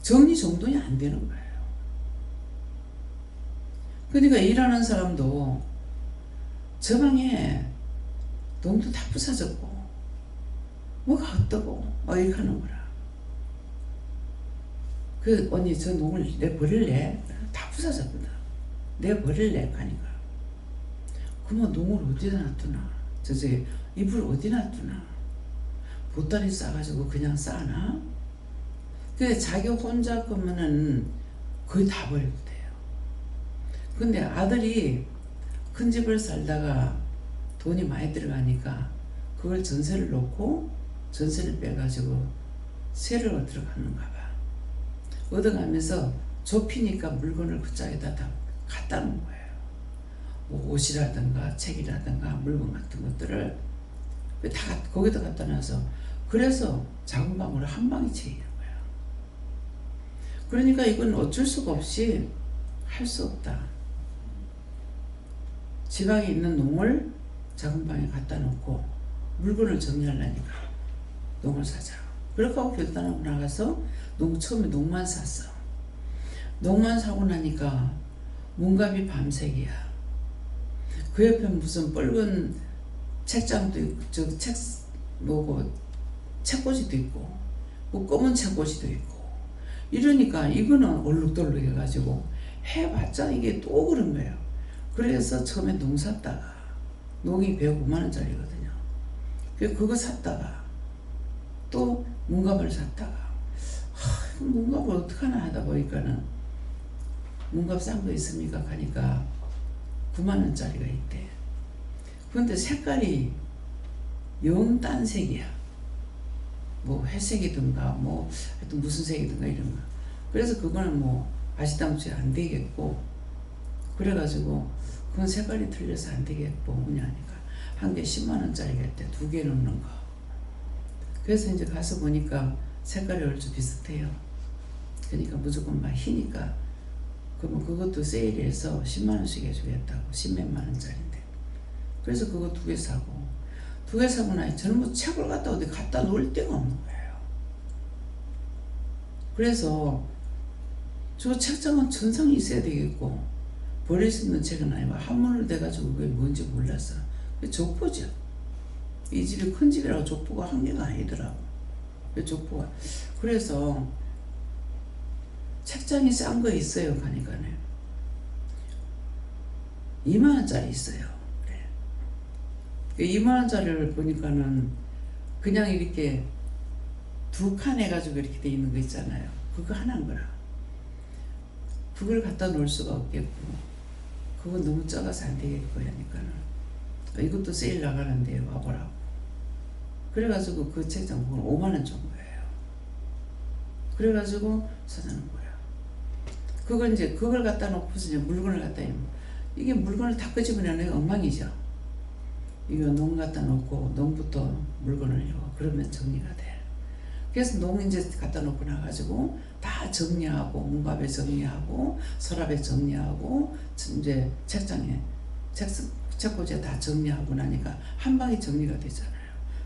정리정돈이 안 되는 거예요. 그러니까 일하는 사람도 저 방에 농도 다 부서졌고 뭐가 어떠고 이렇게 하는 거라. 그 언니 저 농을 내 버릴래? 다 부서졌거든. 내 버릴래? 하니까 그러면 농을 어디다 놔두나? 저기 이불 어디 놔두나? 보따리 싸가지고 그냥 싸나? 근데 자기 혼자 거면은 거의 다 버려도 돼요. 근데 아들이 큰 집을 살다가 돈이 많이 들어가니까 그걸 전세를 놓고 전세를 빼가지고 세를 들어가는가 봐. 얻어가면서 좁히니까 물건을 그 짝에다 다 갖다 놓은 거예요. 뭐 옷이라든가 책이라든가 물건 같은 것들을 다 거기다 갖다 놔서 그래서 작은 방으로 한 방에 채이는 거야. 그러니까 이건 어쩔 수가 없이 할 수 없다. 지방에 있는 농을 작은 방에 갖다 놓고 물건을 정리하려니까 농을 사자. 그렇게 하고 결단하고 나가서 처음에 농만 샀어. 농만 사고 나니까 문갑이 밤색이야. 그 옆에 무슨 빨간 책장도 있고 책꽂이도 있고 뭐 검은 책꽂이도 있고 이러니까 이거는 얼룩덜룩 해가지고 해봤자 이게 또 그런 거예요. 그래서 처음에 농 샀다가 농이 105만원짜리거든요. 그거 샀다가 또 문갑을 샀다가 문갑을 어떡하나 하다 보니까는 문갑 싼 거 있습니까? 하니까 9만원짜리가 있대. 근데 색깔이 영 딴 색이야. 뭐 회색이든가 뭐 하여튼 무슨 색이든가 이런 거. 그래서 그거는 뭐 아시다시피 안 되겠고 그래가지고 그건 색깔이 틀려서 안 되겠고 뭐냐 하니까 한 개 10만원짜리가 있대. 2개 넣는 거. 그래서 이제 가서 보니까 색깔이 얼추 비슷해요. 그러니까 무조건 막 희니까 그러면 그것도 세일해서 10만원씩 해주겠다고 10몇만 원짜리인데 그래서 그거 2개 사고 2개 사고 나니 저는 뭐 책을 갖다 어디 갖다 놓을 데가 없는 거예요. 그래서 저 책장은 천상이 있어야 되겠고 버릴 수 있는 책은 아니고 한문을 대가지고 그게 뭔지 몰랐어. 그게 족보죠. 이 집이 큰 집이라고 족보가 한 개가 아니더라고. 그 족보가. 그래서 책장이 싼 거 있어요. 가니까네 2만원짜리 있어요. 그래. 2만원짜리를 보니까는 그냥 이렇게 2칸 해가지고 이렇게 돼 있는 거 있잖아요. 그거 하나인 거라. 그걸 갖다 놓을 수가 없겠고 그건 너무 작아서 안 되겠고 하니까는 이것도 세일 나가는데 와보라고. 그래가지고 그 책장 5만원 준 거예요. 그래가지고 사자는 거야. 그걸 이제 그걸 갖다 놓고서 이제 물건을 갖다 놓으면 이게 물건을 다 끄집어내는 엉망이죠. 이거 농 갖다 놓고 농부터 물건을 해요. 그러면 정리가 돼. 그래서 농 이제 갖다 놓고 나가지고 다 정리하고 문갑에 정리하고 서랍에 정리하고 이제 책장에 책꽂이에 다 정리하고 나니까 한 방에 정리가 되잖아요.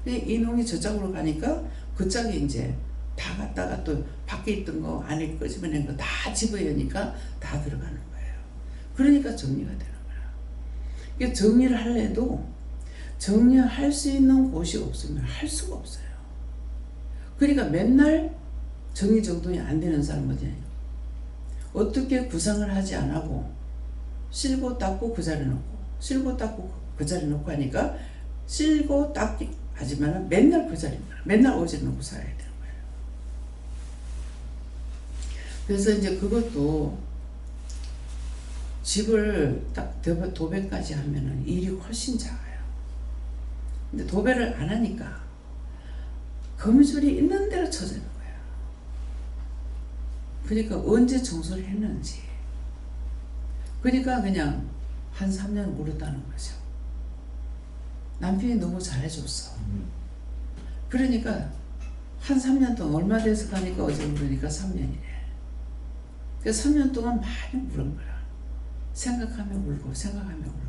이 농이 저쪽으로 가니까 그 짝에 이제 다 갖다가 또 밖에 있던 거 안에 끄집어낸 거 다 집어여니까 다 들어가는 거예요. 그러니까 정리가 되는 거야. 이게 정리를 하려도 정리할 수 있는 곳이 없으면 할 수가 없어요. 그러니까 맨날 정리정돈이 안 되는 사람은 어떻게 구상을 하지 안 하고 쓸고 닦고 그 자리에 놓고 쓸고 닦고 그 자리에 놓고 하니까 쓸고 닦기 하지만 맨날 그 자리에 맨날 어제 놓고 살아야 되는 거예요. 그래서 이제 그것도 집을 딱 도배까지 하면은 일이 훨씬 작아요. 근데 도배를 안 하니까 거미줄이 있는 대로 쳐지는 거야. 그러니까 언제 청소를 했는지. 그러니까 그냥 한 3년 모른다는 거죠. 남편이 너무 잘해줬어. 그러니까 한 3년 동안 얼마 돼서 가니까 어제 물으니까 3년이래. 그 3년 동안 많이 물은 거야. 생각하며 울고 생각하며 울고.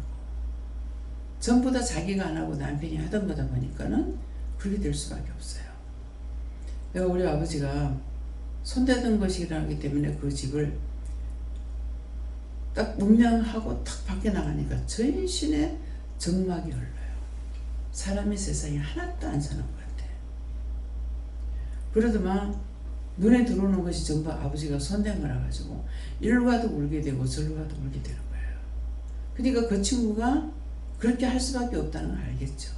전부 다 자기가 안 하고 남편이 하던 거다 보니까는 그렇게 될 수밖에 없어요. 내가 우리 아버지가 손대던 것이라기 때문에 그 집을 딱 문명하고 탁 밖에 나가니까 전신에 정막이 흘러요. 사람이 세상에 하나도 안 사는 것 같아. 그래도 막 눈에 들어오는 것이 전부 아버지가 손댄 거라 가지고 일로 가도 울게 되고 저로 가도 울게 되는 거예요. 그러니까 그 친구가 그렇게 할 수밖에 없다는 걸 알겠죠.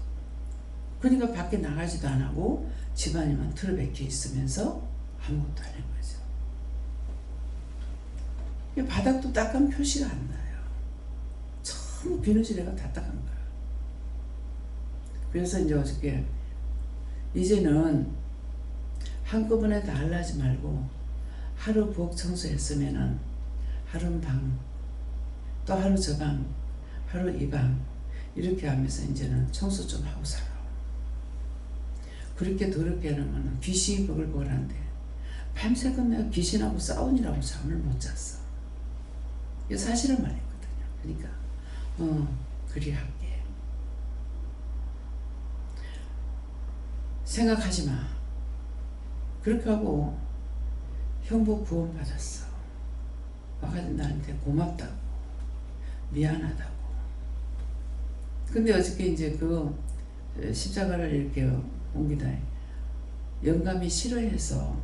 그러니까 밖에 나가지도 안 하고 집안에만 틀어박혀 있으면서 아무것도 안 하는 거죠. 바닥도 닦은 표시가 안 나요. 전부 비누지레가 다 닦은 거야. 그래서 이제 어저께 이제는 한꺼번에 다 하려지 말고 하루 부엌 청소했으면은 하루는 방, 또 하루 저 방, 하루 이 방 이렇게 하면서 이제는 청소 좀 하고 살아. 그렇게 더럽게 해놓으면 귀신이 버글버글한데 밤새껏 내가 귀신하고 싸우느라고 잠을 못 잤어. 이게 사실을 말했거든요. 그러니까 그리 할게. 생각하지 마. 그렇게 하고 형부 구원 받았어. 와가지고 나한테 고맙다고 미안하다고. 근데 어저께 이제 그 십자가를 이렇게 옮기다 영감이 싫어해서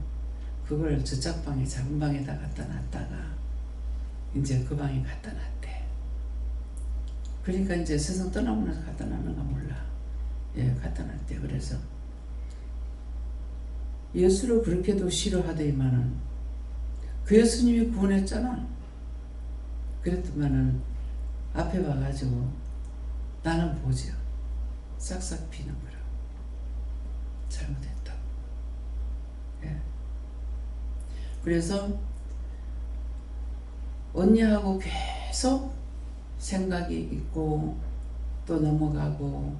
그걸 저쪽 방에 작은 방에다 갖다 놨다가 이제 그 방에 갖다 놨대. 그러니까 이제 세상 떠나고 나서 갖다 놨는가 몰라. 예, 갖다 놨대. 그래서 예수를 그렇게도 싫어하더니만은 그 예수님이 구원했잖아. 그랬더만은 앞에 와가지고 나는 보죠. 싹싹 비는 거라. 잘못했다. 예. 그래서 언니하고 계속 생각이 있고 또 넘어가고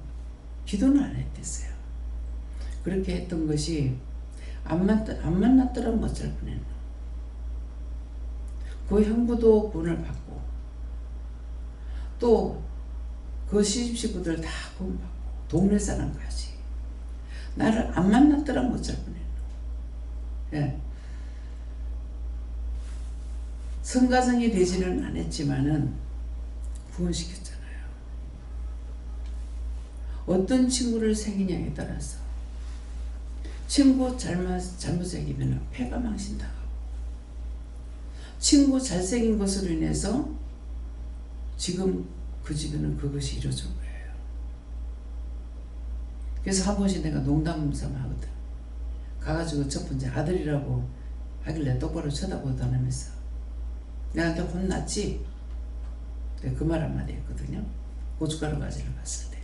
기도는 안 했댔어요. 그렇게 했던 것이 안 만났더라면 어쩔 뻔했노. 그 형부도 구원을 받고 또 그 시집 식구들 다 구원받고 동네 사람까지 나를 안 만났더라면 어쩔 뻔했노. 예. 성가성이 되지는 않았지만은 구원시켰잖아요. 어떤 친구를 사귀냐에 따라서 친구 잘못생기면 폐가 망신당하고 친구 잘생긴 것으로 인해서 지금 그 집에는 그것이 이루어진 거예요. 그래서 한 번씩 내가 농담 삼아 하거든. 가가지고 첫 번째 아들이라고 하길래 똑바로 쳐다보도 안 하면서 내한테 혼났지? 그 말 한마디 했거든요. 고춧가루 가지러 갔을 때.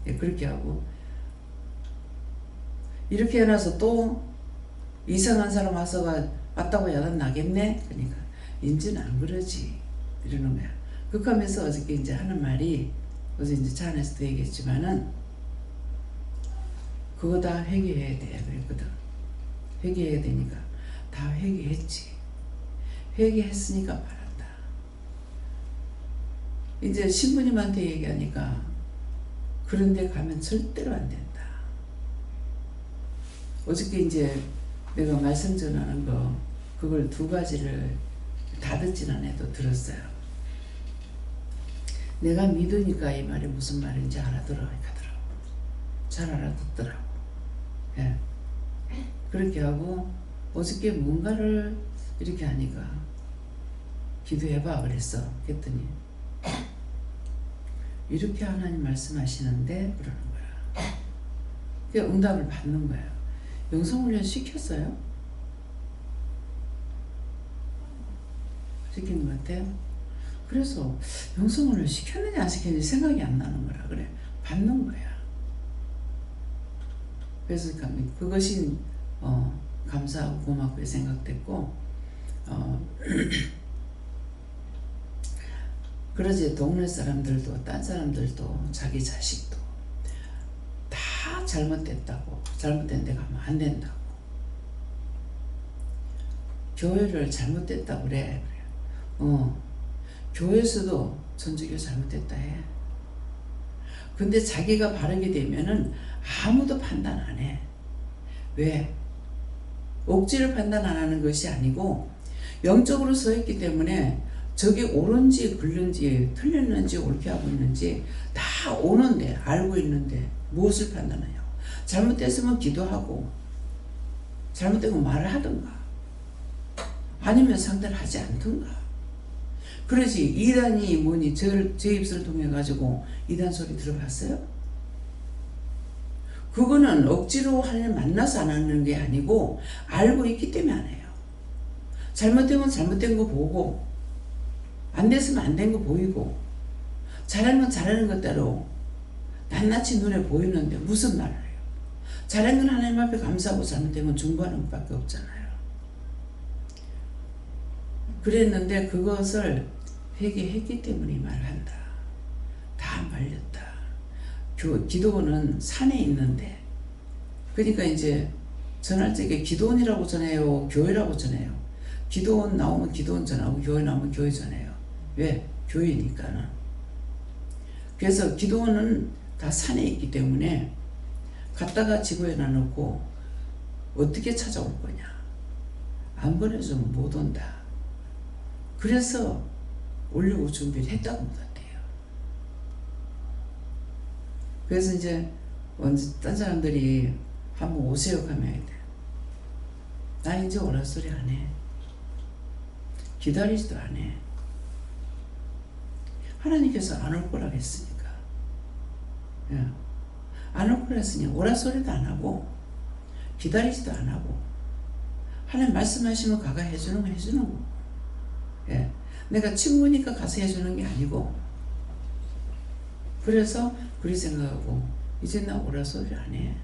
예, 그렇게 하고 이렇게 해놔서 또 이상한 사람 왔다고 야단 나겠네? 그러니까 인지는 안 그러지 이러는 거야. 그렇게 하면서 어저께 이제 하는 말이 어제 이제 차 안에서도 얘기했지만은 그거 다 회개해야 돼 그랬거든. 회개해야 되니까 다 회개했지. 회개했으니까 말한다. 이제 신부님한테 얘기하니까 그런 데 가면 절대로 안 된다. 어저께 이제 내가 말씀 전하는 거 그걸 2가지를 다 듣지는 않아도 들었어요. 내가 믿으니까 이 말이 무슨 말인지 알아들어가더라고. 잘 알아듣더라고. 예. 그렇게 하고 어저께 뭔가를 이렇게 하니까 기도해봐 그랬어. 그랬더니 이렇게 하나님 말씀하시는데 그러는 거야. 그게 응답을 받는 거야. 영성훈련 시켰어요? 시킨 것 같아요. 그래서 영성훈련 시켰는지 안 시켰는지 생각이 안 나는 거라 그래. 받는 거야. 그래서 그것이 감사하고 고맙게 생각됐고 그러지 동네 사람들도 딴 사람들도 자기 자식도 다 다 잘못됐다고. 잘못된 데 가면 안 된다고. 교회를 잘못됐다고 그래. 교회에서도 전주교 잘못됐다 해. 근데 자기가 바르게 되면은 아무도 판단 안 해. 왜? 억지로 판단 안 하는 것이 아니고 영적으로 서 있기 때문에 저게 옳은지 그른지 틀렸는지 옳게 하고 있는지 다 오는데 알고 있는데 무엇을 판단해요? 잘못됐으면 기도하고 잘못된 거 말을 하든가 아니면 상대를 하지 않든가. 그러지 이단이 뭐니 제 입술을 통해 가지고 이단 소리 들어봤어요? 그거는 억지로 만나서 안 하는 게 아니고 알고 있기 때문에 안 해요. 잘못된 건 잘못된 거 보고 안 됐으면 안 된 거 보이고 잘하는 건 잘하는 것대로 낱낱이 눈에 보이는데 무슨 말을 해요? 잘한 건 하나님 앞에 감사하고 잘못된 건 중보하는 것밖에 없잖아요. 그랬는데 그것을 회개했기 때문에 이 말을 한다. 다 말렸다. 기도원은 산에 있는데 그러니까 이제 전할 적에 기도원이라고 전해요? 교회라고 전해요? 기도원 나오면 기도원 전하고 교회 나오면 교회 전해요. 왜? 교회니까는. 그래서 기도원은 다 산에 있기 때문에 갖다가 지구에다 놓고 어떻게 찾아올 거냐. 안 보내주면 못 온다. 그래서 오려고 준비를 했다고 못 한대요. 그래서 이제 딴 사람들이 한번 오세요 하면 나 이제 오라 소리 안 해. 기다리지도 안 해. 하나님께서 안 올 거라고 했으니까. 예. 안 올 거라 했으니 오라 소리도 안 하고 기다리지도 안 하고 하나님 말씀하시면 가가 해주는 거 해주는 거. 예. 내가 친구니까 가서 해주는 게 아니고 그래서 그리 생각하고 이제 나 오라 소리 안 해.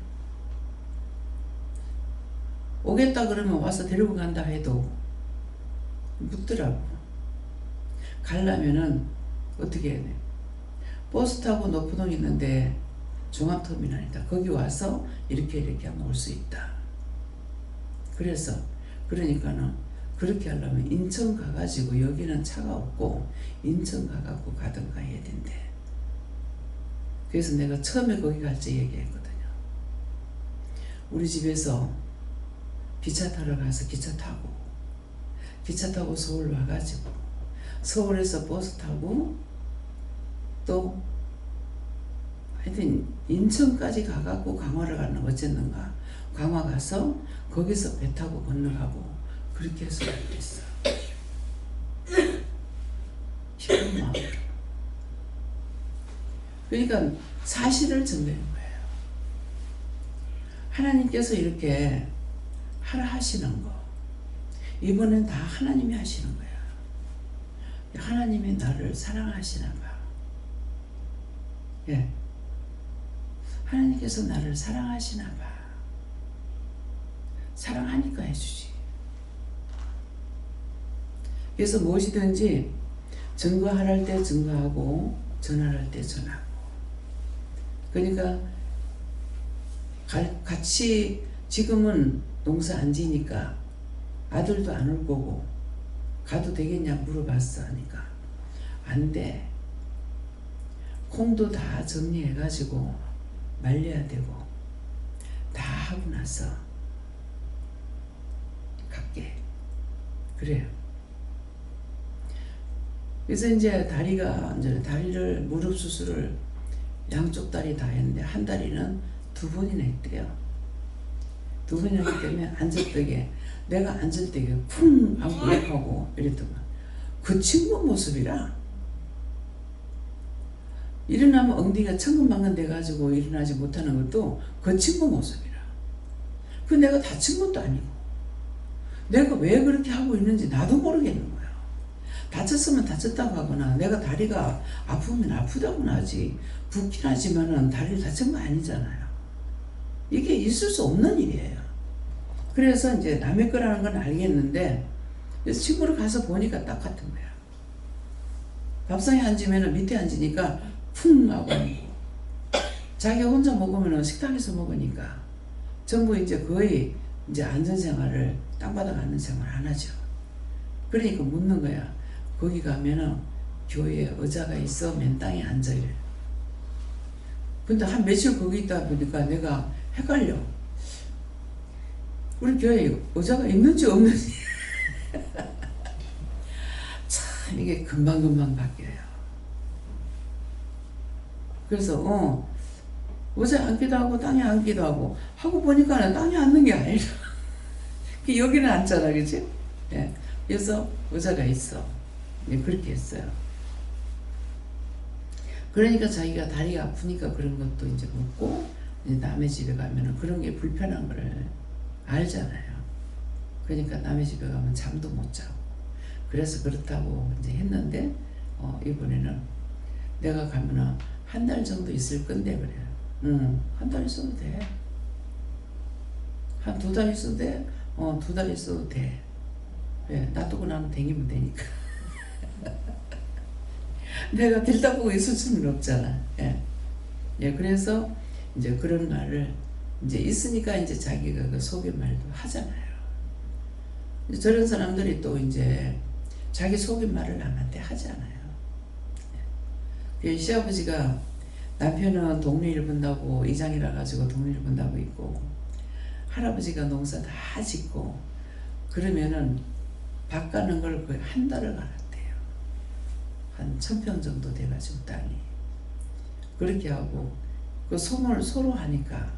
오겠다 그러면 와서 데리고 간다 해도 묻더라고. 가려면은 어떻게 해야 돼? 버스 타고 노포동 있는데 종합터미널이다. 거기 와서 이렇게 하면 올 수 있다. 그래서 그러니까는 그렇게 하려면 인천 가가지고 여기는 차가 없고 인천 가갖고 가든가 해야 된대. 그래서 내가 처음에 거기 갈 때 얘기했거든요. 우리 집에서 기차 타러 가서 기차 타고 서울 와가지고 서울에서 버스 타고 또 하여튼 인천까지 가갖고 강화를 가는 어쨌는가 강화 가서 거기서 배 타고 건너가고 그렇게 해서 됐어. 기쁜 마음으로. 그러니까 사실을 전하는 거예요. 하나님께서 이렇게 하라 하시는 거 이번엔 다 하나님이 하시는 거야. 하나님이 나를 사랑하시나 봐. 예. 하나님께서 나를 사랑하시나 봐. 사랑하니까 해주지. 그래서 무엇이든지 증거할 때 증거하고 전할 때 전하고. 그러니까 같이 지금은 농사 안 지니까 아들도 안 올 거고 가도 되겠냐 물어봤어 하니까 안 돼. 콩도 다 정리해가지고 말려야 되고 다 하고 나서 갈게. 그래요. 그래서 이제 다리를 무릎 수술을 양쪽 다리 다 했는데 한 다리는 2번이나 했대요. 2번이나 했기 때문에 앉을 때게 내가 앉을 때게 쿵 하고 이랬더만 그 친구 모습이라 일어나면 엉덩이가 천근만근 돼가지고 일어나지 못하는 것도 그 친구 모습이라. 그 내가 다친 것도 아니고 내가 왜 그렇게 하고 있는지 나도 모르겠는 거야. 다쳤으면 다쳤다고 하거나 내가 다리가 아프면 아프다고는 하지 붓긴 하지만은 다리를 다친 거 아니잖아요. 이게 있을 수 없는 일이에요. 그래서 이제 남의 거라는 건 알겠는데 그래서 친구를 가서 보니까 딱 같은 거야. 밥상에 앉으면 밑에 앉으니까 쿵 하고 자기 혼자 먹으면 식당에서 먹으니까 전부 이제 거의 이제 안전생활을 땅바닥 앉는 생활 안 하죠. 그러니까 묻는 거야. 거기 가면은 교회에 의자가 있어 맨 땅에 앉아있래. 근데 한 며칠 거기 있다 보니까 내가 헷갈려. 우리 교회에 의자가 있는지 없는지. 참 이게 금방금방 바뀌어요. 그래서 의자에 앉기도 하고 땅에 앉기도 하고 보니까 땅에 앉는 게 아니라 여기는 앉잖아, 그치? 예. 그래서 의자가 있어. 예, 그렇게 했어요. 그러니까 자기가 다리가 아프니까 그런 것도 이제 묻고, 이제 남의 집에 가면은 그런 게 불편한 걸 알잖아요. 그러니까 남의 집에 가면 잠도 못 자고. 그래서 그렇다고 이제 했는데, 이번에는 내가 가면은 한 달 정도 있을 건데, 그래요. 한 달 있어도 돼. 한 2달 있어도 돼. 2달 있어도 돼. 왜? 놔두고 나면 댕기면 되니까. 내가 들다보고 있을 수는 없잖아. 예. 예, 그래서 이제 그런 말을 이제 있으니까 이제 자기가 그 속임말도 하잖아요. 이제 저런 사람들이 또 이제 자기 속임말을 남한테 하잖아요. 예. 시아버지가 남편은 동리를 본다고 이장이라 가지고 동리를 본다고 있고, 할아버지가 농사 다 짓고 그러면은 밭 가는 걸 거의 한 달을 갈았대요. 한 1000평 정도 돼가지고 땅이. 그렇게 하고 그 소문을 서로 하니까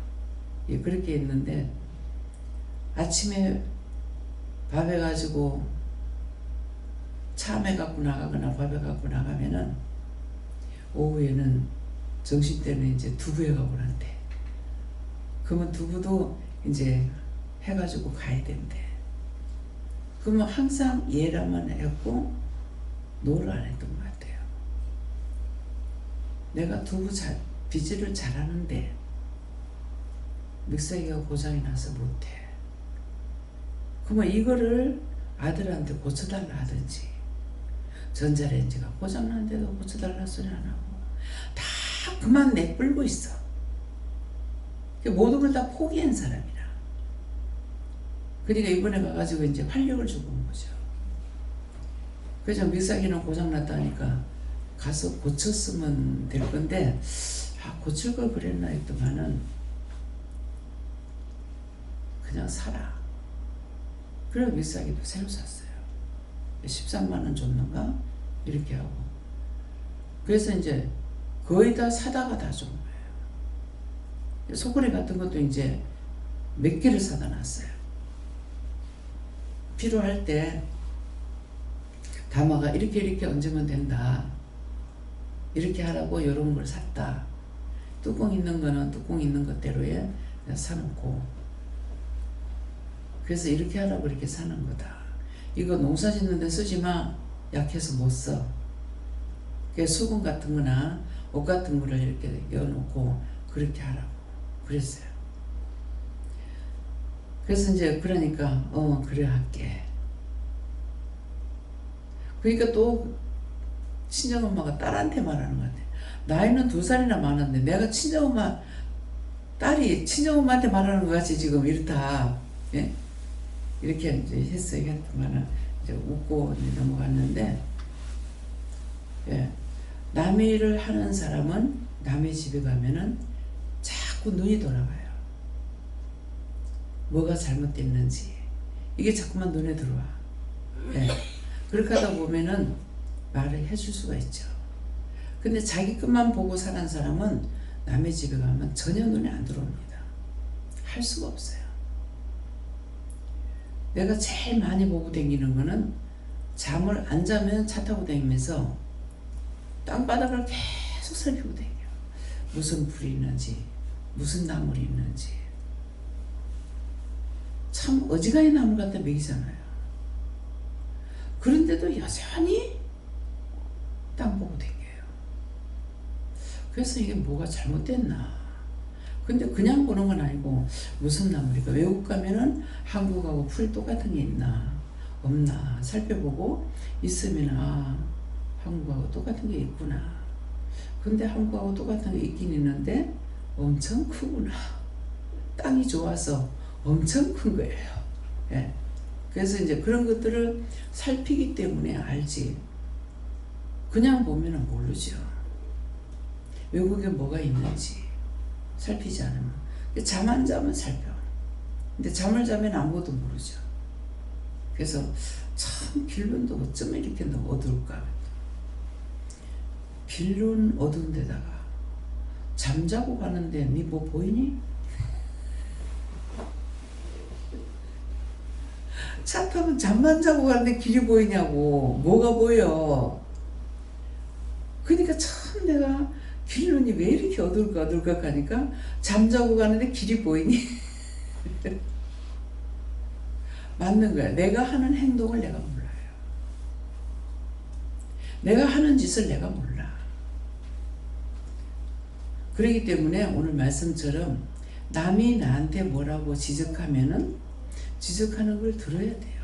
예, 그렇게 했는데, 아침에 밥 해가지고 참해 갖고 나가거나 밥 해갖고 나가면은 오후에는 점심때는 이제 두부 해갖고 난대. 그러면 두부도 이제 해가지고 가야 된대. 그러면 항상 예라만 했고 노를 안 했던 것 같아요. 내가 두부 비지를 잘하는데 믹서기가 고장이 나서 못해. 그러면 이거를 아들한테 고쳐달라 하든지, 전자레인지가 고장났는데도 고쳐달라 소리 안 하고 다 그만 내뿔고 있어. 모든 걸 다 포기한 사람이라. 그러니까 이번에 가가지고 이제 활력을 주고 온 거죠. 그래서 믹서기는 고장났다니까 가서 고쳤으면 될 건데, 고칠 걸 그랬나 했더만은 그냥 사라. 그래 믹서기도 새로 샀어요. 13만 원 줬는가? 이렇게 하고. 그래서 이제 거의 다 사다가 다 준 거예요. 소고리 같은 것도 이제 몇 개를 사다 놨어요. 필요할 때 담아가 이렇게 얹으면 된다. 이렇게 하라고 이런 걸 샀다. 뚜껑 있는 거는 뚜껑 있는 것대로에 사놓고, 그래서 이렇게 하라고 이렇게 사는 거다. 이거 농사 짓는 데 쓰지 마. 약해서 못 써. 수건 같은 거나 옷 같은 거를 이렇게 여놓고 그렇게 하라고 그랬어요. 그래서 이제 그러니까 그래 할게. 그러니까 또 친정엄마가 딸한테 말하는 것 같아. 나이는 2살이나 많았는데 내가 친정엄마 딸이 친정엄마한테 말하는 것 같이 지금 이렇다. 예? 이렇게 이제 했어요. 했더만은 이제 웃고 이제 넘어갔는데, 예. 남의 일을 하는 사람은 남의 집에 가면은 자꾸 눈이 돌아가요. 뭐가 잘못됐는지 이게 자꾸만 눈에 들어와. 예. 그렇게 하다 보면은 말을 해줄 수가 있죠. 근데 자기 것만 보고 사는 사람은 남의 집에 가면 전혀 눈에 안 들어옵니다. 할 수가 없어요. 내가 제일 많이 보고 다니는 거는 잠을 안 자면 차 타고 다니면서 땅바닥을 계속 살피고 다녀요. 무슨 불이 있는지, 무슨 나물이 있는지. 참 어지간히 나물 갖다 먹이잖아요. 그런데도 여전히 땅 보고 다녀요. 그래서 이게 뭐가 잘못됐나. 근데 그냥 보는 건 아니고 무슨 나물이가, 외국 가면은 한국하고 풀이 똑같은 게 있나 없나 살펴보고 있으면 한국하고 똑같은 게 있구나. 근데 한국하고 똑같은 게 있긴 있는데 엄청 크구나. 땅이 좋아서 엄청 큰 거예요. 예. 그래서 이제 그런 것들을 살피기 때문에 알지. 그냥 보면은 모르죠. 외국에 뭐가 있는지 살피지 않으면. 잠 안 자면 살펴. 근데 잠을 자면 아무것도 모르죠. 그래서 참 길론도 어쩌면 이렇게 어두울까. 길론 어두운 데다가 잠자고 가는데 니 뭐 보이니? 차 타면 잠만 자고 가는데 길이 보이냐고. 뭐가 보여. 그러니까 참 내가 길론이 왜 이렇게 어둘까 하니까 잠자고 가는데 길이 보이니? 맞는 거야. 내가 하는 행동을 내가 몰라요. 내가 하는 짓을 내가 몰라. 그렇기 때문에 오늘 말씀처럼 남이 나한테 뭐라고 지적하면은 지적하는 걸 들어야 돼요.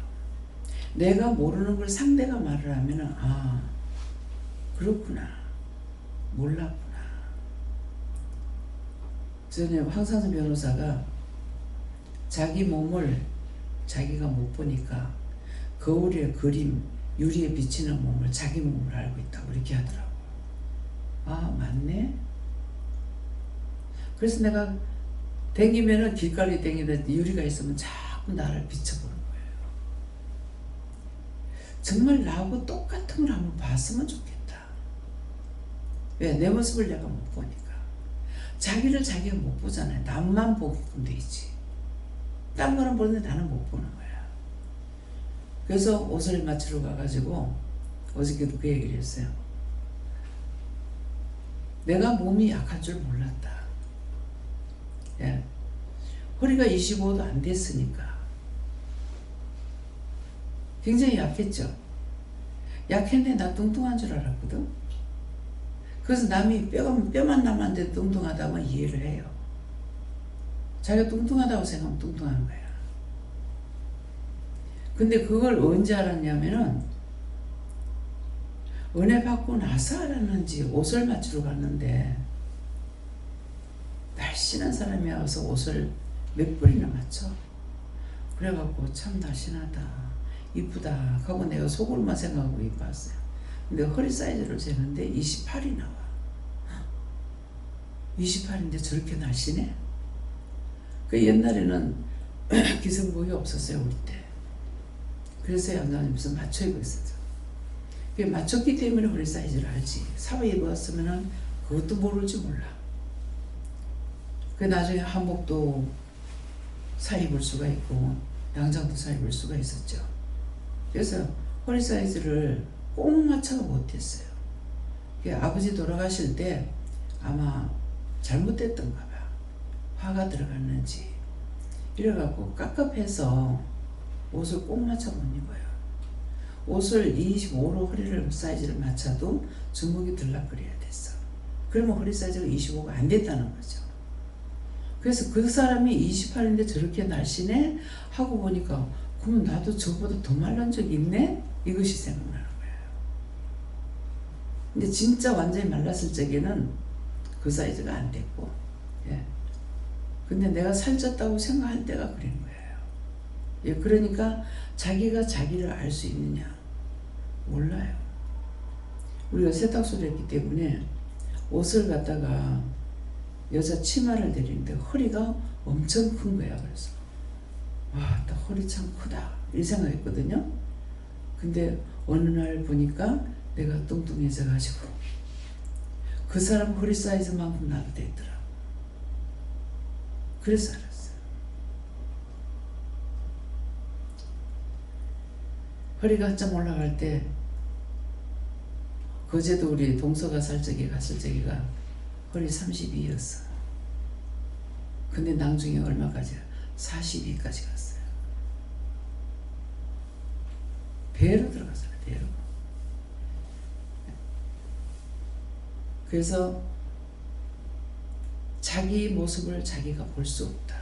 내가 모르는 걸 상대가 말을 하면은 아 그렇구나. 몰랐구나. 전에 황상수 변호사가 자기 몸을 자기가 못 보니까 거울의 그림, 유리에 비치는 몸을 자기 몸을 알고 있다고 이렇게 하더라고. 아 맞네. 그래서 내가 댕기면은 길거리 댕기는데 유리가 있으면 자꾸 나를 비춰보는 거예요. 정말 나하고 똑같은 걸 한번 봤으면 좋겠다. 왜? 내 모습을 내가 못 보니까. 자기를 자기가 못 보잖아요. 남만 보게끔 돼 있지. 딴 거는 보는데 나는 못 보는 거야. 그래서 옷을 맞추러 가가지고 어저께도 그 얘기를 했어요. 내가 몸이 약할 줄 몰랐다. 예. 허리가 25도 안 됐으니까 굉장히 약했죠. 약했는데 나 뚱뚱한 줄 알았거든. 그래서 남이 뼈만 남았는데 뚱뚱하다면 이해를 해요. 자기가 뚱뚱하다고 생각하면 뚱뚱한 거야. 근데 그걸 언제 알았냐면은 은혜 받고 나서 알았는지 옷을 맞추러 갔는데 날씬한 사람이 와서 옷을 몇 벌이나 맞춰. 그래갖고 참 날씬하다 이쁘다 하고 내가 속으로만 생각하고 이뻤어요. 근데 허리 사이즈를 재는데 28이 나와. 28인데 저렇게 날씬해? 그 옛날에는 기성복이 없었어요 우리 때. 그래서 양장님께서 맞춰 입고 있었죠. 맞췄기 때문에 허리 사이즈를 알지. 사회 입었으면은 그것도 모를지 몰라. 그 나중에 한복도 사 입을 수가 있고 양장도 사 입을 수가 있었죠. 그래서 허리 사이즈를 꼭 맞춰가 못했어요. 아버지 돌아가실 때 아마 잘못됐던가 봐. 화가 들어갔는지 이래갖고 깝깝해서 옷을 꼭 맞춰 못 입어요. 옷을 25로 허리를 사이즈를 맞춰도 주먹이 들락거려야 됐어. 그러면 허리 사이즈가 25가 안 됐다는 거죠. 그래서 그 사람이 28인데 저렇게 날씬해? 하고 보니까 그러면 나도 저보다 더 말란 적이 있네? 이것이 생각나는 거예요. 근데 진짜 완전히 말랐을 적에는 그 사이즈가 안 됐고, 예. 근데 내가 살쪘다고 생각할 때가 그런 거예요. 예, 그러니까 자기가 자기를 알 수 있느냐? 몰라요. 우리가 세탁소를 했기 때문에 옷을 갖다가 여자 치마를 내리는데 허리가 엄청 큰 거야. 그래서 와, 나 허리 참 크다 이 생각했거든요. 근데 어느 날 보니까 내가 뚱뚱해져 가지고 그 사람 허리 사이즈만큼 나도 됐더라. 그래서 알았어요. 허리가 한참 올라갈 때 거제도 우리 동서가 살적이 갔을 적이가 허리 32였어. 근데 나중에 얼마까지? 42까지 갔어요. 배로 들어갔어요. 배로. 그래서 자기 모습을 자기가 볼 수 없다.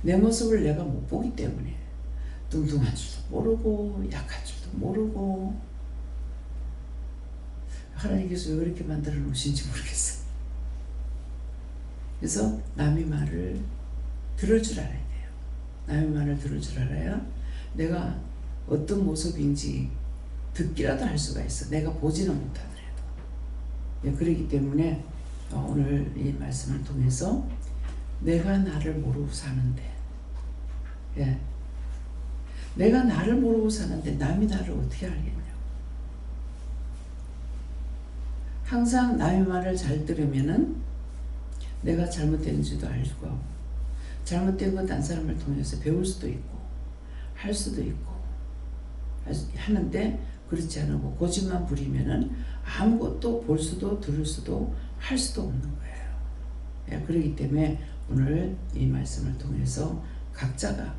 내 모습을 내가 못 보기 때문에 뚱뚱한 줄도 모르고 약한 줄도 모르고 하나님께서 왜 이렇게 만들어 놓으신지 모르겠어요. 그래서 남의 말을 들을 줄 알아야 돼요. 남의 말을 들을 줄 알아야 내가 어떤 모습인지 듣기라도 할 수가 있어. 내가 보지는 못하더라도. 예, 그렇기 때문에 오늘 이 말씀을 통해서 내가 나를 모르고 사는데, 예, 내가 나를 모르고 사는데 남이 나를 어떻게 알겠냐고. 항상 남의 말을 잘 들으면은 내가 잘못되는지도 알고, 잘못된 건 딴 사람을 통해서 배울 수도 있고 할 수도 있고 하는데, 그렇지 않고 고집만 부리면은 아무것도 볼 수도 들을 수도 할 수도 없는 거예요. 예, 그렇기 때문에 오늘 이 말씀을 통해서 각자가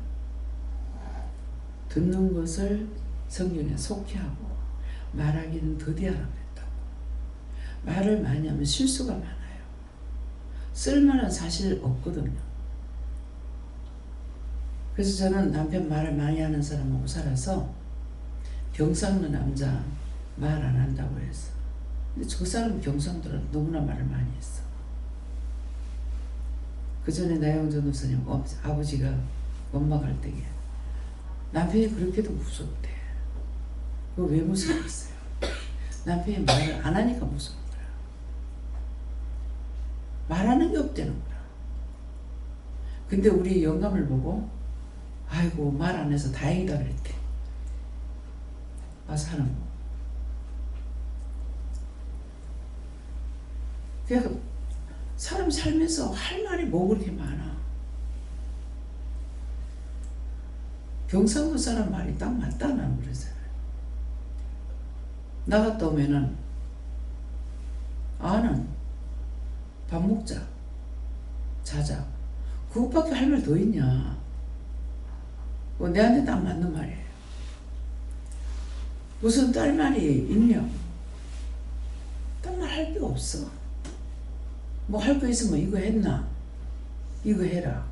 듣는 것을 성경에 속히하고 말하기는 더디하라고 했다고. 말을 많이 하면 실수가 많아요. 쓸만한 사실 없거든요. 그래서 저는 남편 말을 많이 하는 사람하고 살아서 경상도 남자 말 안 한다고 했어. 근데 저 사람은 경상도라 너무나 말을 많이 했어. 그 전에 나영 전도사님 아버지가 엄마 갈 때에 남편이 그렇게도 무섭대. 그거 왜 무서웠어요? 남편이 말을 안 하니까 무서운 거야. 말하는 게 없다는 거야. 근데 우리 영감을 보고 아이고 말 안 해서 다행이다 그랬대. 와서 하는 거. 그러니까 사람 살면서 할 말이 뭐 그렇게 많아. 경상도 사람 말이 딱 맞다 나는 그러잖아요. 나갔다 오면은 아는 밥 먹자 자자 그것밖에 할 말 더 있냐. 내한테 딱 맞는 말이에요. 무슨 딸 말이 있냐. 딸 말 할 게 없어. 뭐 할 거 있으면 이거 했나 이거 해라.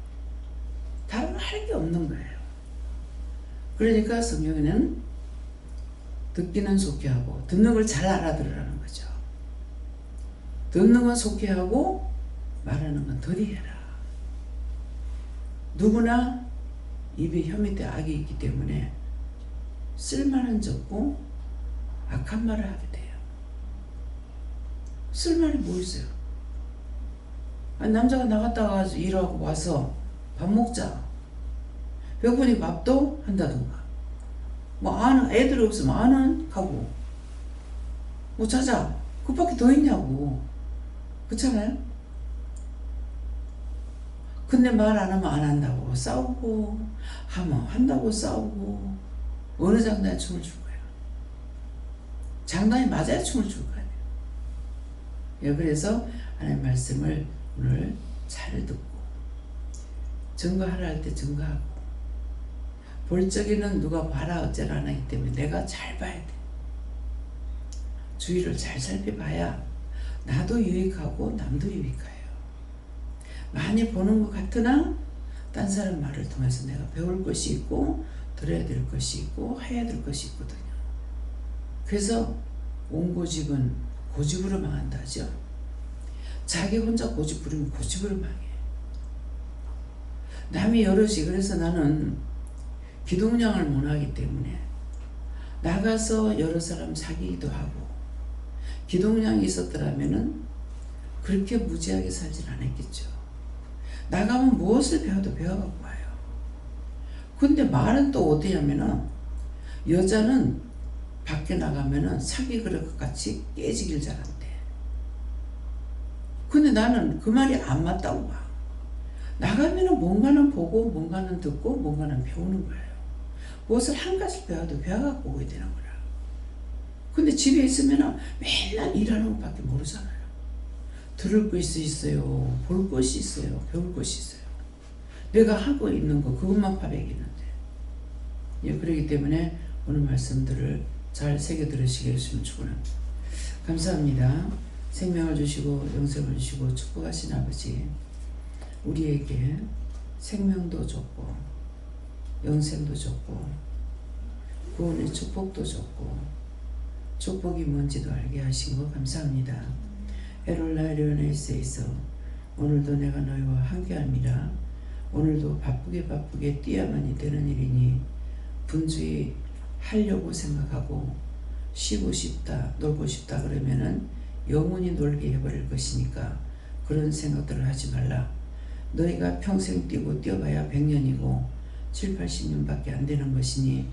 다른 말 할 게 없는 거예요. 그러니까 성경에는 듣기는 속히 하고 듣는 걸 잘 알아들으라는 거죠. 듣는 건 속히 하고 말하는 건 더디해라. 누구나 입에 혀 밑에 악이 있기 때문에 쓸말은 적고 악한 말을 하게 돼요. 쓸말이 뭐 있어요? 아니, 남자가 나갔다가 일하고 와서 밥 먹자. 배고프니 밥도 한다든가. 뭐 아는 애들 없으면 아는 가고. 뭐 자자. 그밖에 더 있냐고. 그렇잖아요? 근데 말 안 하면 안 한다고 싸우고, 하면 한다고 싸우고, 어느 장단에 춤을 출 거예요. 장단이 맞아야 춤을 출 거 아니에요. 예, 그래서 하나님 말씀을 오늘 잘 듣고, 증거하라 할 때 증거하고, 볼 적에는 누가 봐라 어쩌라 안 하기 때문에 내가 잘 봐야 돼. 주위를 잘 살펴봐야 나도 유익하고 남도 유익해요. 많이 보는 것 같으나 딴 사람 말을 통해서 내가 배울 것이 있고 들어야 될 것이 있고 해야 될 것이 있거든요. 그래서 온 고집은 고집으로 망한다 하죠. 자기 혼자 고집 부리면 고집으로 망해. 남이 여럿이. 그래서 나는 기동량을 못 하기 때문에 나가서 여러 사람 사귀기도 하고, 기동량이 있었더라면은 그렇게 무지하게 살진 않았겠죠. 나가면 무엇을 배워도 배워갖고 와요. 근데 말은 또 어디냐면은 여자는 밖에 나가면은 사기 그릇 같이 깨지길 잘한대. 근데 나는 그 말이 안 맞다고 봐. 나가면은 뭔가는 보고 뭔가는 듣고 뭔가는 배우는 거예요. 무엇을 한 가지 배워도 배워갖고 오게 되는 거라. 근데 집에 있으면은 맨날 일하는 것밖에 모르잖아요. 들을 것이 있어요. 볼 것이 있어요. 배울 것이 있어요. 내가 하고 있는 거 그것만 파백이는데. 예, 그렇기 때문에 오늘 말씀들을 잘 새겨 들으시게 해주시면 축원합니다. 감사합니다. 생명을 주시고 영생을 주시고 축복하신 아버지, 우리에게 생명도 줬고 영생도 줬고 구원의 축복도 줬고 축복이 뭔지도 알게 하신 거 감사합니다. 에롤라 리오네스에서 오늘도 내가 너희와 함께함이라. 오늘도 바쁘게 뛰어야만이 되는 일이니 분주히 하려고 생각하고 쉬고 싶다 놀고 싶다 그러면은 영원히 놀게 해버릴 것이니까 그런 생각들을 하지 말라. 너희가 평생 뛰고 뛰어봐야 100년이고 7, 80년밖에 안 되는 것이니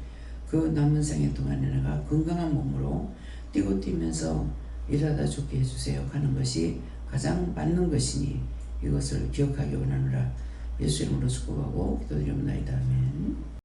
그 남은 생애 동안에 내가 건강한 몸으로 뛰고 뛰면서 일하다 죽게 해주세요 하는 것이 가장 맞는 것이니 이것을 기억하기 원하노라. 예수 이름으로 축복하고 기도드립니다. 아멘.